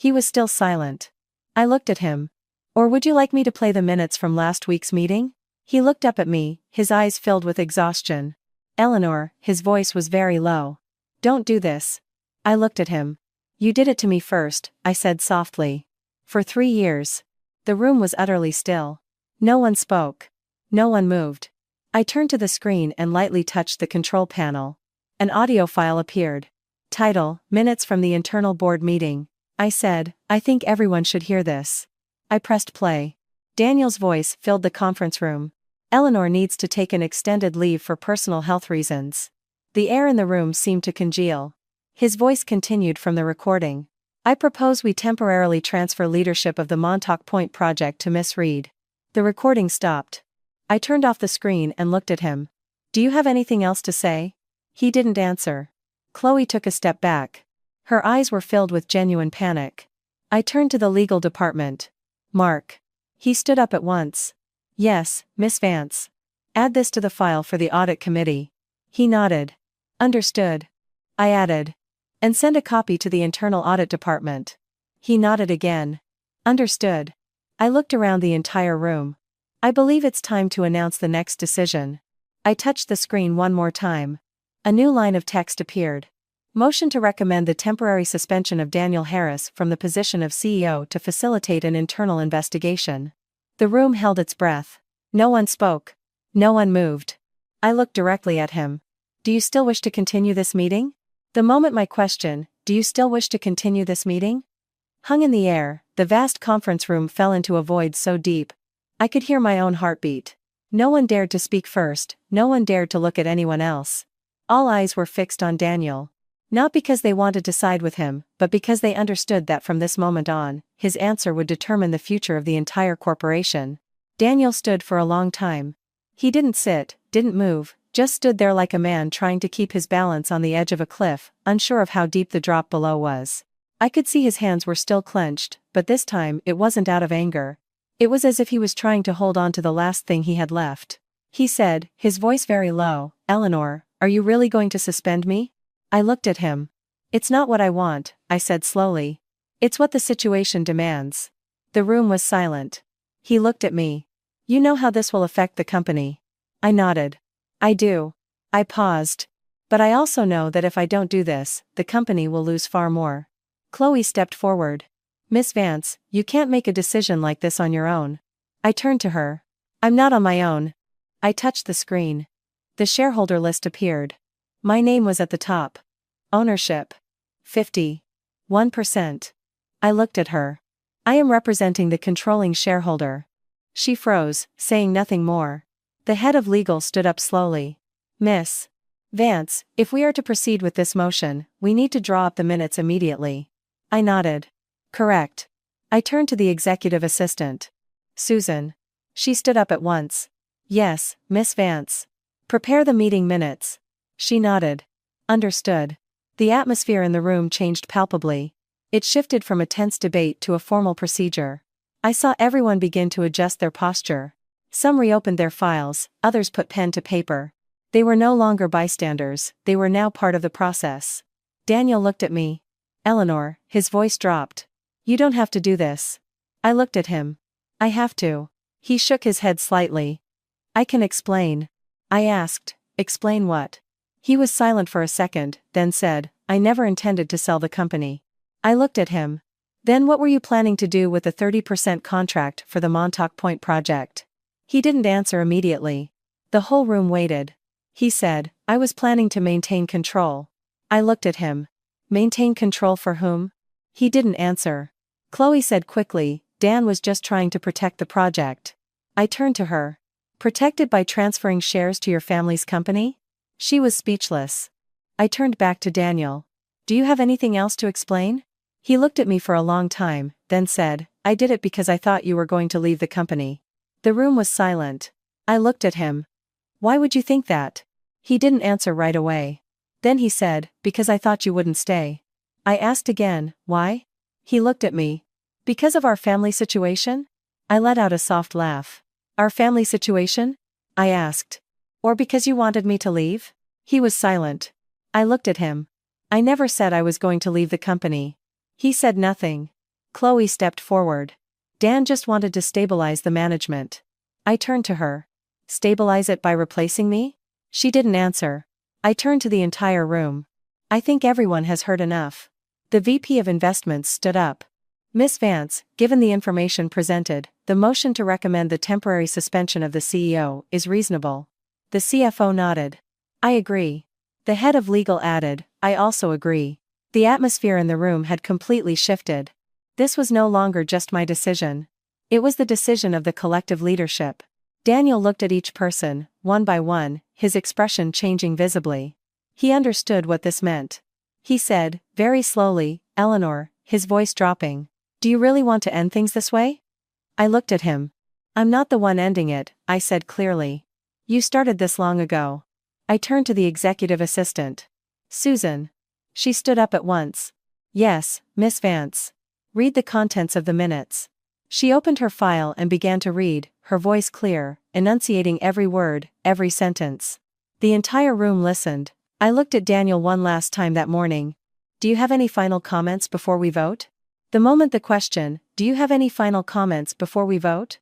He was still silent. I looked at him. Or would you like me to play the minutes from last week's meeting? He looked up at me, his eyes filled with exhaustion. Eleanor, his voice was very low. Don't do this. I looked at him. You did it to me first, I said softly. For 3 years. The room was utterly still. No one spoke. No one moved. I turned to the screen and lightly touched the control panel. An audio file appeared. Title, Minutes from the Internal Board Meeting. I said, I think everyone should hear this. I pressed play. Daniel's voice filled the conference room. Eleanor needs to take an extended leave for personal health reasons. The air in the room seemed to congeal. His voice continued from the recording. I propose we temporarily transfer leadership of the Montauk Point project to Miss Reed. The recording stopped. I turned off the screen and looked at him. Do you have anything else to say? He didn't answer. Chloe took a step back. Her eyes were filled with genuine panic. I turned to the legal department. Mark. He stood up at once. Yes, Miss Vance. Add this to the file for the audit committee. He nodded. Understood. I added. And send a copy to the internal audit department. He nodded again. Understood. I looked around the entire room. I believe it's time to announce the next decision. I touched the screen one more time. A new line of text appeared. Motion to recommend the temporary suspension of Daniel Harris from the position of CEO to facilitate an internal investigation. The room held its breath. No one spoke. No one moved. I looked directly at him. Do you still wish to continue this meeting? The moment my question, do you still wish to continue this meeting? Hung in the air, the vast conference room fell into a void so deep. I could hear my own heartbeat. No one dared to speak first, no one dared to look at anyone else. All eyes were fixed on Daniel. Not because they wanted to side with him, but because they understood that from this moment on, his answer would determine the future of the entire corporation. Daniel stood for a long time. He didn't sit, didn't move, just stood there like a man trying to keep his balance on the edge of a cliff, unsure of how deep the drop below was. I could see his hands were still clenched, but this time it wasn't out of anger. It was as if he was trying to hold on to the last thing he had left. He said, his voice very low, Eleanor, are you really going to suspend me? I looked at him. It's not what I want, I said slowly. It's what the situation demands. The room was silent. He looked at me. You know how this will affect the company. I nodded. I do. I paused. But I also know that if I don't do this, the company will lose far more. Chloe stepped forward. Miss Vance, you can't make a decision like this on your own. I turned to her. I'm not on my own. I touched the screen. The shareholder list appeared. My name was at the top. Ownership. 51%. I looked at her. I am representing the controlling shareholder. She froze, saying nothing more. The head of legal stood up slowly. Miss Vance, if we are to proceed with this motion, we need to draw up the minutes immediately. I nodded. Correct. I turned to the executive assistant. Susan. She stood up at once. Yes, Miss Vance. Prepare the meeting minutes. She nodded. Understood. The atmosphere in the room changed palpably. It shifted from a tense debate to a formal procedure. I saw everyone begin to adjust their posture. Some reopened their files, others put pen to paper. They were no longer bystanders, they were now part of the process. Daniel looked at me. Eleanor, his voice dropped. You don't have to do this. I looked at him. I have to. He shook his head slightly. I can explain. I asked, explain what? He was silent for a second, then said, I never intended to sell the company. I looked at him. Then what were you planning to do with the 30% contract for the Montauk Point project? He didn't answer immediately. The whole room waited. He said, I was planning to maintain control. I looked at him. Maintain control for whom? He didn't answer. Chloe said quickly, Dan was just trying to protect the project. I turned to her. Protected by transferring shares to your family's company? She was speechless. I turned back to Daniel. Do you have anything else to explain? He looked at me for a long time, then said, I did it because I thought you were going to leave the company. The room was silent. I looked at him. Why would you think that? He didn't answer right away. Then he said, because I thought you wouldn't stay. I asked again, why? He looked at me. Because of our family situation? I let out a soft laugh. Our family situation? I asked. Or because you wanted me to leave? He was silent. I looked at him. I never said I was going to leave the company. He said nothing. Chloe stepped forward. Dan just wanted to stabilize the management. I turned to her. Stabilize it by replacing me? She didn't answer. I turned to the entire room. I think everyone has heard enough. The VP of Investments stood up. Miss Vance, given the information presented, the motion to recommend the temporary suspension of the CEO is reasonable. The CFO nodded. I agree. The head of legal added, I also agree. The atmosphere in the room had completely shifted. This was no longer just my decision. It was the decision of the collective leadership. Daniel looked at each person, one by one, his expression changing visibly. He understood what this meant. He said, very slowly, Eleanor, his voice dropping, do you really want to end things this way? I looked at him. I'm not the one ending it, I said clearly. You started this long ago. I turned to the executive assistant. Susan. She stood up at once. Yes, Miss Vance. Read the contents of the minutes. She opened her file and began to read, her voice clear, enunciating every word, every sentence. The entire room listened. I looked at Daniel one last time that morning. Do you have any final comments before we vote? The moment the question, do you have any final comments before we vote?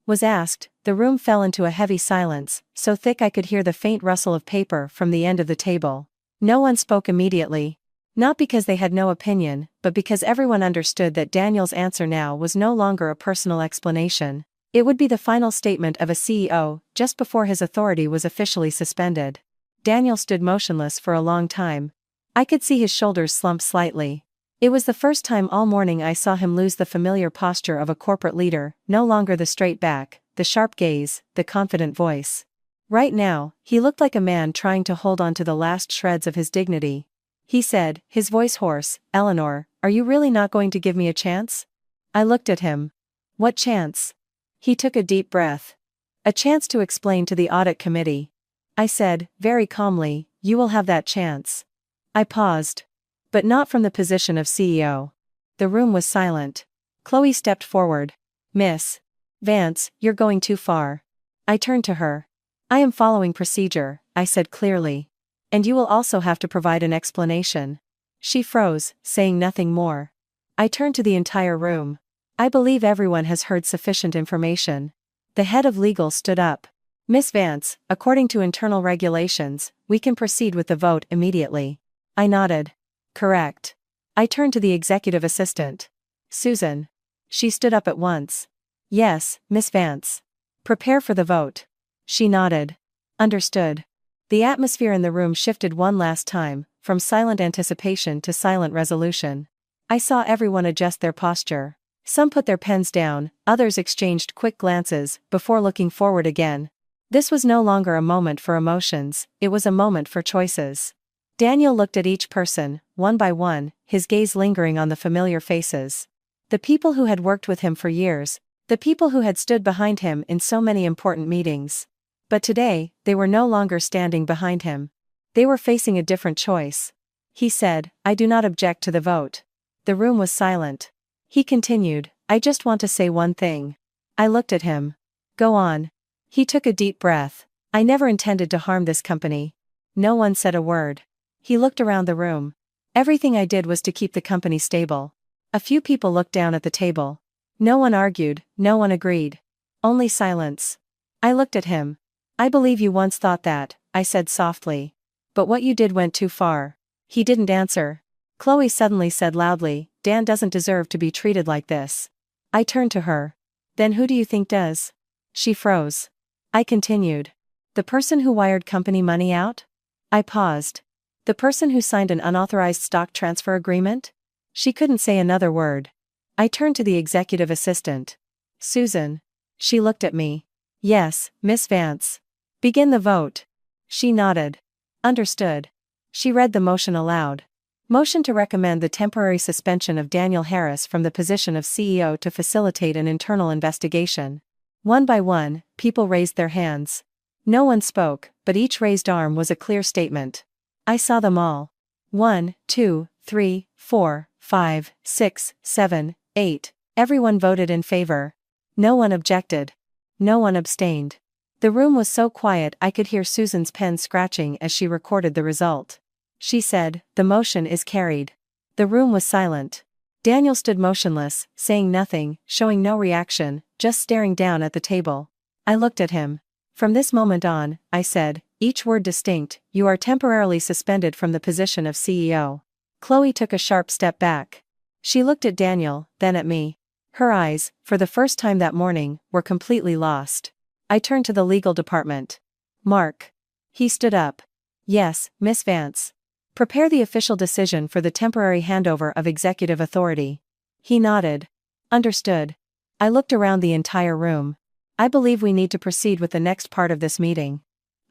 Was asked, the room fell into a heavy silence, so thick I could hear the faint rustle of paper from the end of the table. No one spoke immediately. Not because they had no opinion, but because everyone understood that Daniel's answer now was no longer a personal explanation. It would be the final statement of a CEO, just before his authority was officially suspended. Daniel stood motionless for a long time. I could see his shoulders slump slightly. It was the first time all morning I saw him lose the familiar posture of a corporate leader, no longer the straight back, the sharp gaze, the confident voice. Right now, he looked like a man trying to hold on to the last shreds of his dignity. He said, his voice hoarse, Eleanor, are you really not going to give me a chance? I looked at him. What chance? He took a deep breath. A chance to explain to the audit committee. I said, very calmly, you will have that chance. I paused. But not from the position of CEO. The room was silent. Chloe stepped forward. Miss Vance, you're going too far. I turned to her. I am following procedure, I said clearly. And you will also have to provide an explanation. She froze, saying nothing more. I turned to the entire room. I believe everyone has heard sufficient information. The head of legal stood up. Miss Vance, according to internal regulations, we can proceed with the vote immediately. I nodded. Correct. I turned to the executive assistant. Susan. She stood up at once. Yes, Miss Vance. Prepare for the vote. She nodded. Understood. The atmosphere in the room shifted one last time, from silent anticipation to silent resolution. I saw everyone adjust their posture. Some put their pens down, others exchanged quick glances, before looking forward again. This was no longer a moment for emotions, it was a moment for choices. Daniel looked at each person, one by one, his gaze lingering on the familiar faces. The people who had worked with him for years, the people who had stood behind him in so many important meetings. But today, they were no longer standing behind him. They were facing a different choice. He said, I do not object to the vote. The room was silent. He continued, I just want to say one thing. I looked at him. Go on. He took a deep breath. I never intended to harm this company. No one said a word. He looked around the room. Everything I did was to keep the company stable. A few people looked down at the table. No one argued, no one agreed. Only silence. I looked at him. I believe you once thought that, I said softly. But what you did went too far. He didn't answer. Chloe suddenly said loudly, Dan doesn't deserve to be treated like this. I turned to her. Then who do you think does? She froze. I continued. The person who wired company money out? I paused. The person who signed an unauthorized stock transfer agreement? She couldn't say another word. I turned to the executive assistant. Susan. She looked at me. Yes, Miss Vance. Begin the vote. She nodded. Understood. She read the motion aloud. Motion to recommend the temporary suspension of Daniel Harris from the position of CEO to facilitate an internal investigation. One by one, people raised their hands. No one spoke, but each raised arm was a clear statement. I saw them all. 1, 2, 3, 4, 5, 6, 7, 8. Everyone voted in favor. No one objected. No one abstained. The room was so quiet I could hear Susan's pen scratching as she recorded the result. She said, the motion is carried. The room was silent. Daniel stood motionless, saying nothing, showing no reaction, just staring down at the table. I looked at him. From this moment on, I said, each word distinct, you are temporarily suspended from the position of CEO. Chloe took a sharp step back. She looked at Daniel, then at me. Her eyes, for the first time that morning, were completely lost. I turned to the legal department. Mark. He stood up. Yes, Miss Vance. Prepare the official decision for the temporary handover of executive authority. He nodded. Understood. I looked around the entire room. I believe we need to proceed with the next part of this meeting.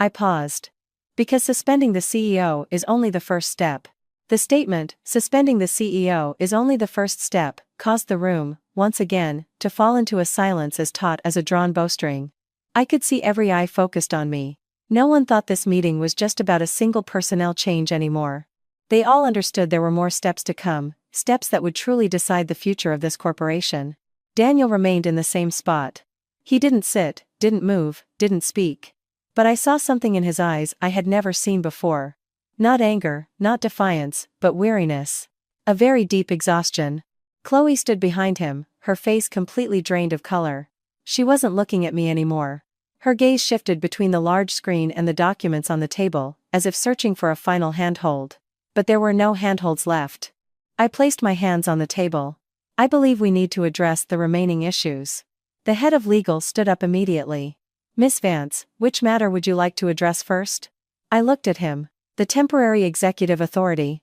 I paused. Because suspending the CEO is only the first step. The statement, suspending the CEO is only the first step, caused the room, once again, to fall into a silence as taut as a drawn bowstring. I could see every eye focused on me. No one thought this meeting was just about a single personnel change anymore. They all understood there were more steps to come, steps that would truly decide the future of this corporation. Daniel remained in the same spot. He didn't sit, didn't move, didn't speak. But I saw something in his eyes I had never seen before. Not anger, not defiance, but weariness. A very deep exhaustion. Chloe stood behind him, her face completely drained of color. She wasn't looking at me anymore. Her gaze shifted between the large screen and the documents on the table, as if searching for a final handhold. But there were no handholds left. I placed my hands on the table. I believe we need to address the remaining issues. The head of legal stood up immediately. Miss Vance, which matter would you like to address first? I looked at him. The temporary executive authority.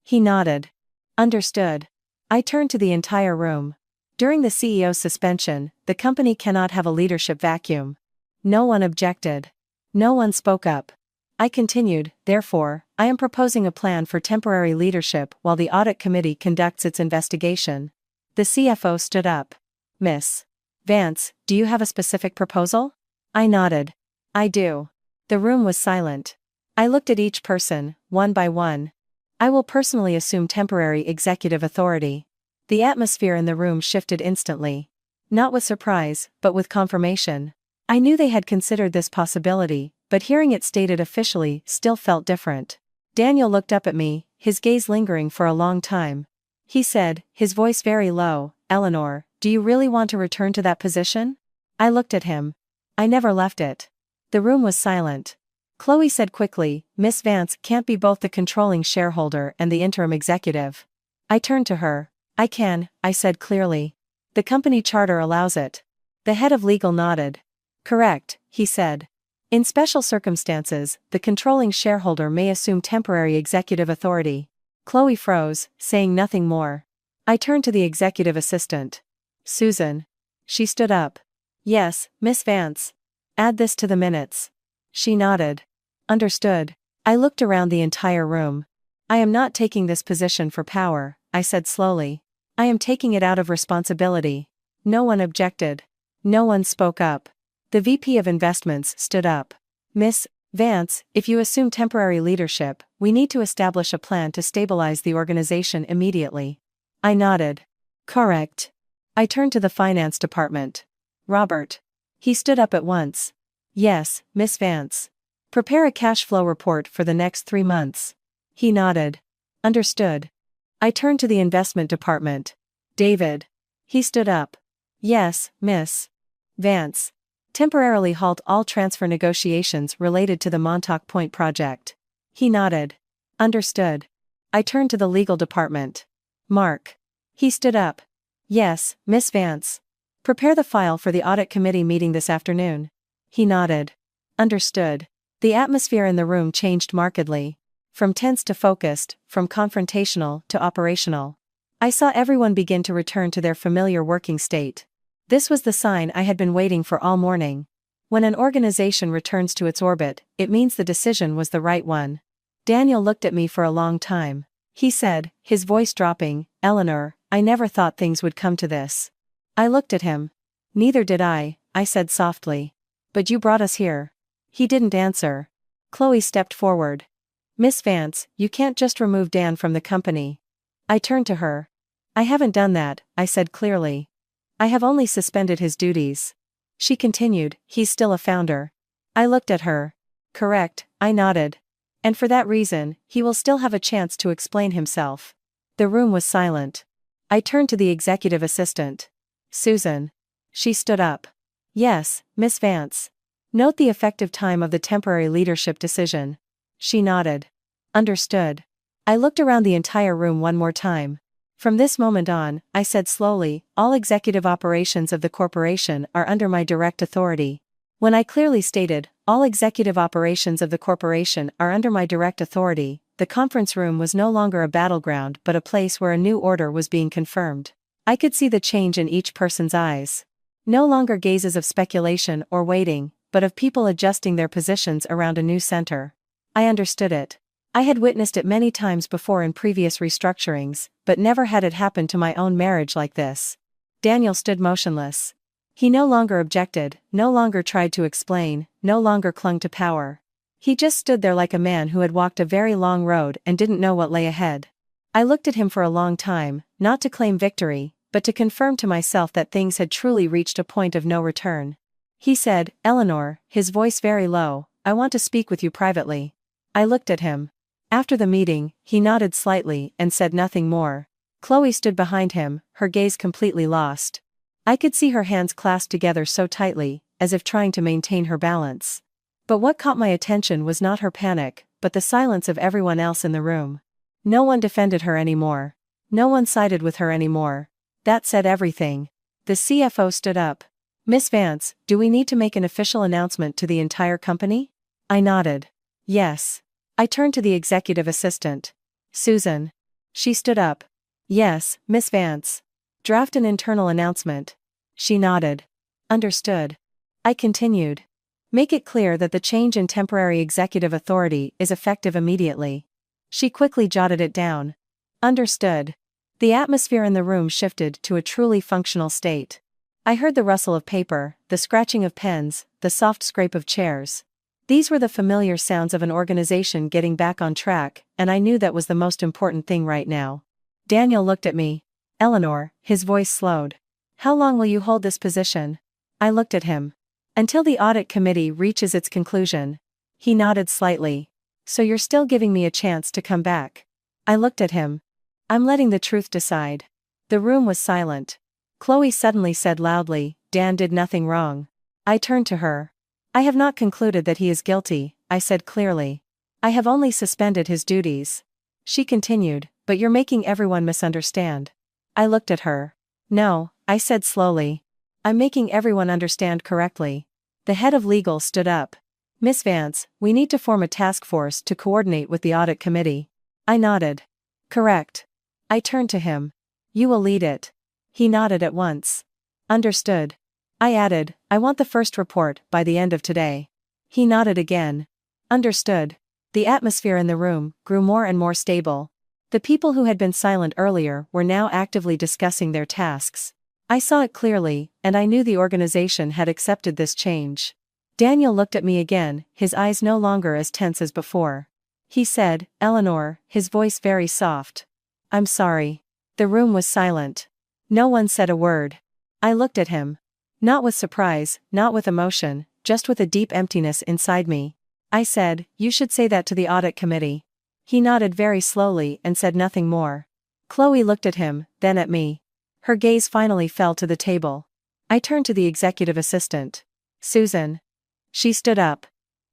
He nodded. Understood. I turned to the entire room. During the CEO's suspension, the company cannot have a leadership vacuum. No one objected. No one spoke up. I continued, therefore, I am proposing a plan for temporary leadership while the audit committee conducts its investigation. The CFO stood up. Miss Vance, do you have a specific proposal? I nodded. I do. The room was silent. I looked at each person, one by one. I will personally assume temporary executive authority. The atmosphere in the room shifted instantly. Not with surprise, but with confirmation. I knew they had considered this possibility, but hearing it stated officially still felt different. Daniel looked up at me, his gaze lingering for a long time. He said, his voice very low, Eleanor, do you really want to return to that position? I looked at him. I never left it. The room was silent. Chloe said quickly, Miss Vance can't be both the controlling shareholder and the interim executive. I turned to her. I can, I said clearly. The company charter allows it. The head of legal nodded. Correct, he said. In special circumstances, the controlling shareholder may assume temporary executive authority. Chloe froze, saying nothing more. I turned to the executive assistant. Susan. She stood up. Yes, Miss Vance. Add this to the minutes. She nodded. Understood. I looked around the entire room. I am not taking this position for power, I said slowly. I am taking it out of responsibility. No one objected. No one spoke up. The VP of Investments stood up. Miss Vance, if you assume temporary leadership, we need to establish a plan to stabilize the organization immediately. I nodded. Correct. I turned to the finance department. Robert. He stood up at once. Yes, Miss Vance. Prepare a cash flow report for the next 3 months. He nodded. Understood. I turned to the investment department. David. He stood up. Yes, Miss Vance. Temporarily halt all transfer negotiations related to the Montauk Point project. He nodded. Understood. I turned to the legal department. Mark. He stood up. Yes, Miss Vance. Prepare the file for the audit committee meeting this afternoon. He nodded. Understood. The atmosphere in the room changed markedly. From tense to focused, from confrontational to operational. I saw everyone begin to return to their familiar working state. This was the sign I had been waiting for all morning. When an organization returns to its orbit, it means the decision was the right one. Daniel looked at me for a long time. He said, his voice dropping, Eleanor, I never thought things would come to this. I looked at him. Neither did I said softly. But you brought us here. He didn't answer. Chloe stepped forward. Miss Vance, you can't just remove Dan from the company. I turned to her. I haven't done that, I said clearly. I have only suspended his duties. She continued, he's still a founder. I looked at her. Correct, I nodded. And for that reason, he will still have a chance to explain himself. The room was silent. I turned to the executive assistant. Susan. She stood up. Yes, Miss Vance. Note the effective time of the temporary leadership decision. She nodded. Understood. I looked around the entire room one more time. From this moment on, I said slowly, all executive operations of the corporation are under my direct authority. When I clearly stated, all executive operations of the corporation are under my direct authority, the conference room was no longer a battleground but a place where a new order was being confirmed. I could see the change in each person's eyes. No longer gazes of speculation or waiting, but of people adjusting their positions around a new center. I understood it. I had witnessed it many times before in previous restructurings, but never had it happen to my own marriage like this. Daniel stood motionless. He no longer objected, no longer tried to explain, no longer clung to power. He just stood there like a man who had walked a very long road and didn't know what lay ahead. I looked at him for a long time, not to claim victory, but to confirm to myself that things had truly reached a point of no return. He said, Eleanor, his voice very low, I want to speak with you privately. I looked at him. After the meeting, he nodded slightly and said nothing more. Chloe stood behind him, her gaze completely lost. I could see her hands clasped together so tightly, as if trying to maintain her balance. But what caught my attention was not her panic, but the silence of everyone else in the room. No one defended her anymore. No one sided with her anymore. That said everything. The CFO stood up. Miss Vance, do we need to make an official announcement to the entire company? I nodded. Yes. I turned to the executive assistant. Susan. She stood up. Yes, Miss Vance. Draft an internal announcement. She nodded. Understood. I continued. Make it clear that the change in temporary executive authority is effective immediately. She quickly jotted it down. Understood. The atmosphere in the room shifted to a truly functional state. I heard the rustle of paper, the scratching of pens, the soft scrape of chairs. These were the familiar sounds of an organization getting back on track, and I knew that was the most important thing right now. Daniel looked at me. Eleanor, his voice slowed. How long will you hold this position? I looked at him. Until the audit committee reaches its conclusion. He nodded slightly. So you're still giving me a chance to come back? I looked at him. I'm letting the truth decide. The room was silent. Chloe suddenly said loudly, Dan did nothing wrong. I turned to her. I have not concluded that he is guilty, I said clearly. I have only suspended his duties. She continued, but you're making everyone misunderstand. I looked at her. No, I said slowly. I'm making everyone understand correctly. The head of legal stood up. Miss Vance, we need to form a task force to coordinate with the audit committee. I nodded. Correct. I turned to him. You will lead it. He nodded at once. Understood. I added, I want the first report by the end of today. He nodded again. Understood. The atmosphere in the room grew more and more stable. The people who had been silent earlier were now actively discussing their tasks. I saw it clearly, and I knew the organization had accepted this change. Daniel looked at me again, his eyes no longer as tense as before. He said, Eleanor, his voice very soft. I'm sorry. The room was silent. No one said a word. I looked at him. Not with surprise, not with emotion, just with a deep emptiness inside me. I said, you should say that to the audit committee. He nodded very slowly and said nothing more. Chloe looked at him, then at me. Her gaze finally fell to the table. I turned to the executive assistant. Susan. She stood up.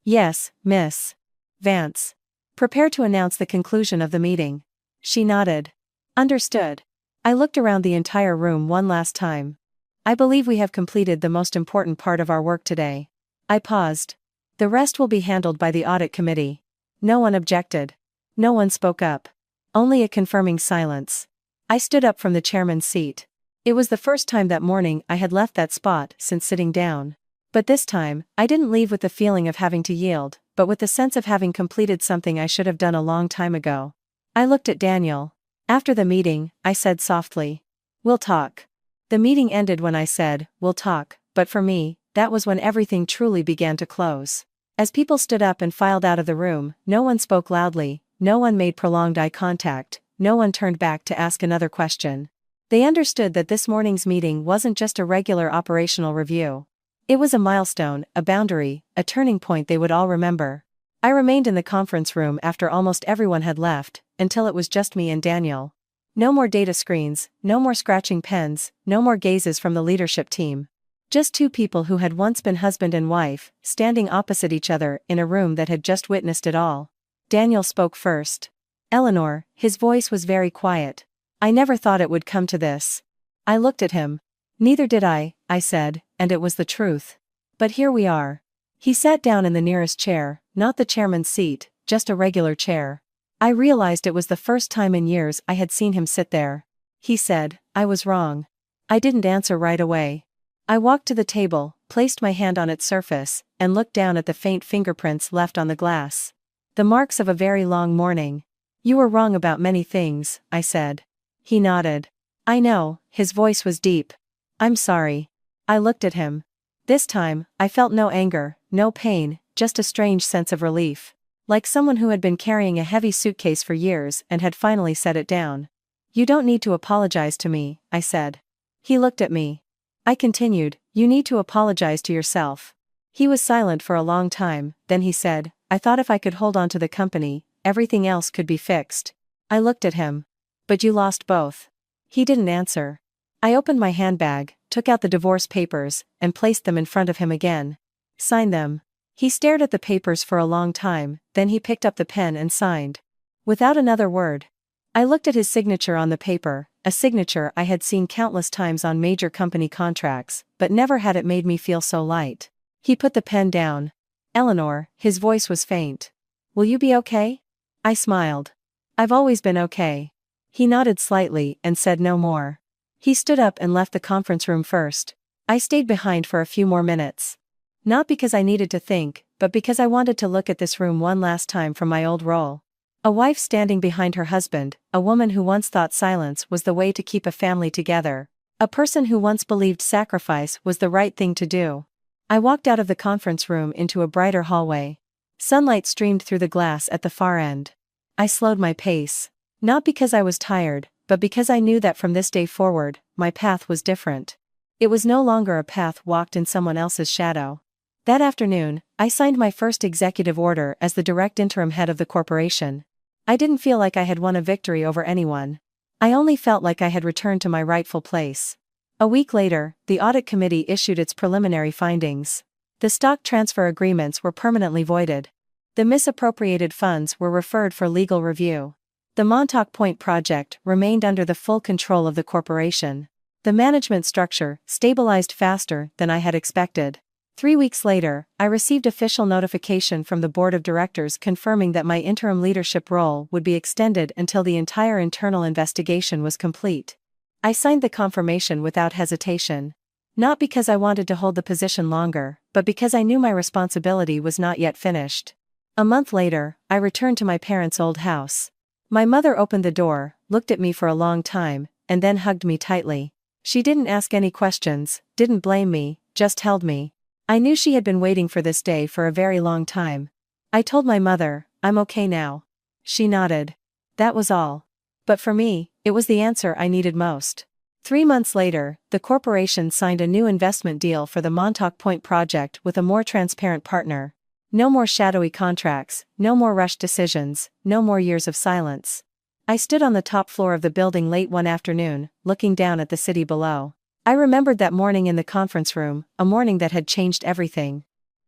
Yes, Miss Vance. Prepare to announce the conclusion of the meeting. She nodded. Understood. I looked around the entire room one last time. I believe we have completed the most important part of our work today. I paused. The rest will be handled by the audit committee. No one objected. No one spoke up. Only a confirming silence. I stood up from the chairman's seat. It was the first time that morning I had left that spot since sitting down. But this time, I didn't leave with the feeling of having to yield, but with the sense of having completed something I should have done a long time ago. I looked at Daniel. After the meeting, I said softly. We'll talk. The meeting ended when I said, we'll talk, but for me, that was when everything truly began to close. As people stood up and filed out of the room, no one spoke loudly, no one made prolonged eye contact, no one turned back to ask another question. They understood that this morning's meeting wasn't just a regular operational review. It was a milestone, a boundary, a turning point they would all remember. I remained in the conference room after almost everyone had left, until it was just me and Daniel. No more data screens, no more scratching pens, no more gazes from the leadership team. Just two people who had once been husband and wife, standing opposite each other in a room that had just witnessed it all. Daniel spoke first. Eleanor, his voice was very quiet. I never thought it would come to this. I looked at him. Neither did I said, and it was the truth. But here we are. He sat down in the nearest chair, not the chairman's seat, just a regular chair. I realized it was the first time in years I had seen him sit there. He said, I was wrong. I didn't answer right away. I walked to the table, placed my hand on its surface, and looked down at the faint fingerprints left on the glass. The marks of a very long morning. You were wrong about many things, I said. He nodded. I know, his voice was deep. I'm sorry. I looked at him. This time, I felt no anger, no pain, just a strange sense of relief. Like someone who had been carrying a heavy suitcase for years and had finally set it down. You don't need to apologize to me, I said. He looked at me. I continued, you need to apologize to yourself. He was silent for a long time, then he said, I thought if I could hold on to the company, everything else could be fixed. I looked at him. But you lost both. He didn't answer. I opened my handbag, took out the divorce papers, and placed them in front of him again. Sign them. He stared at the papers for a long time, then he picked up the pen and signed. Without another word. I looked at his signature on the paper, a signature I had seen countless times on major company contracts, but never had it made me feel so light. He put the pen down. Eleanor, his voice was faint. Will you be okay? I smiled. I've always been okay. He nodded slightly and said no more. He stood up and left the conference room first. I stayed behind for a few more minutes. Not because I needed to think, but because I wanted to look at this room one last time from my old role. A wife standing behind her husband, a woman who once thought silence was the way to keep a family together, a person who once believed sacrifice was the right thing to do. I walked out of the conference room into a brighter hallway. Sunlight streamed through the glass at the far end. I slowed my pace. Not because I was tired, but because I knew that from this day forward, my path was different. It was no longer a path walked in someone else's shadow. That afternoon, I signed my first executive order as the direct interim head of the corporation. I didn't feel like I had won a victory over anyone. I only felt like I had returned to my rightful place. A week later, the audit committee issued its preliminary findings. The stock transfer agreements were permanently voided. The misappropriated funds were referred for legal review. The Montauk Point project remained under the full control of the corporation. The management structure stabilized faster than I had expected. 3 weeks later, I received official notification from the board of directors confirming that my interim leadership role would be extended until the entire internal investigation was complete. I signed the confirmation without hesitation. Not because I wanted to hold the position longer, but because I knew my responsibility was not yet finished. A month later, I returned to my parents' old house. My mother opened the door, looked at me for a long time, and then hugged me tightly. She didn't ask any questions, didn't blame me, just held me. I knew she had been waiting for this day for a very long time. I told my mother, I'm okay now. She nodded. That was all. But for me, it was the answer I needed most. 3 months later, the corporation signed a new investment deal for the Montauk Point project with a more transparent partner. No more shadowy contracts, no more rushed decisions, no more years of silence. I stood on the top floor of the building late one afternoon, looking down at the city below. I remembered that morning in the conference room, a morning that had changed everything.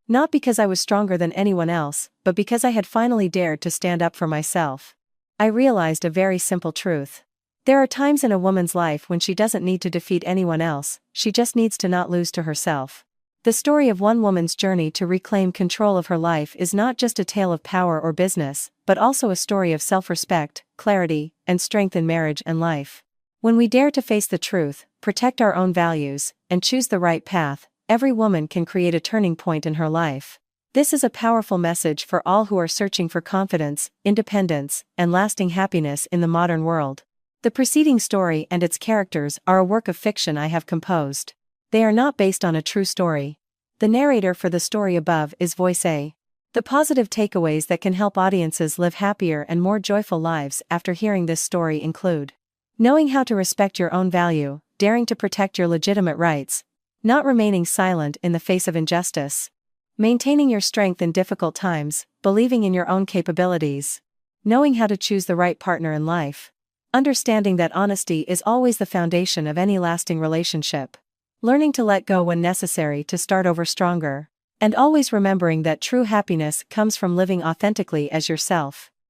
Not because I was stronger than anyone else, but because I had finally dared to stand up for myself. I realized a very simple truth. There are times in a woman's life when she doesn't need to defeat anyone else, she just needs to not lose to herself. The story of one woman's journey to reclaim control of her life is not just a tale of power or business, but also a story of self-respect, clarity, and strength in marriage and life. When we dare to face the truth, protect our own values, and choose the right path, every woman can create a turning point in her life. This is a powerful message for all who are searching for confidence, independence, and lasting happiness in the modern world. The preceding story and its characters are a work of fiction I have composed. They are not based on a true story. The narrator for the story above is Voice A. The positive takeaways that can help audiences live happier and more joyful lives after hearing this story include: knowing how to respect your own value, daring to protect your legitimate rights, not remaining silent in the face of injustice, maintaining your strength in difficult times, believing in your own capabilities, knowing how to choose the right partner in life. Understanding that honesty is always the foundation of any lasting relationship. Learning to let go when necessary to start over stronger. And always remembering that true happiness comes from living authentically as yourself.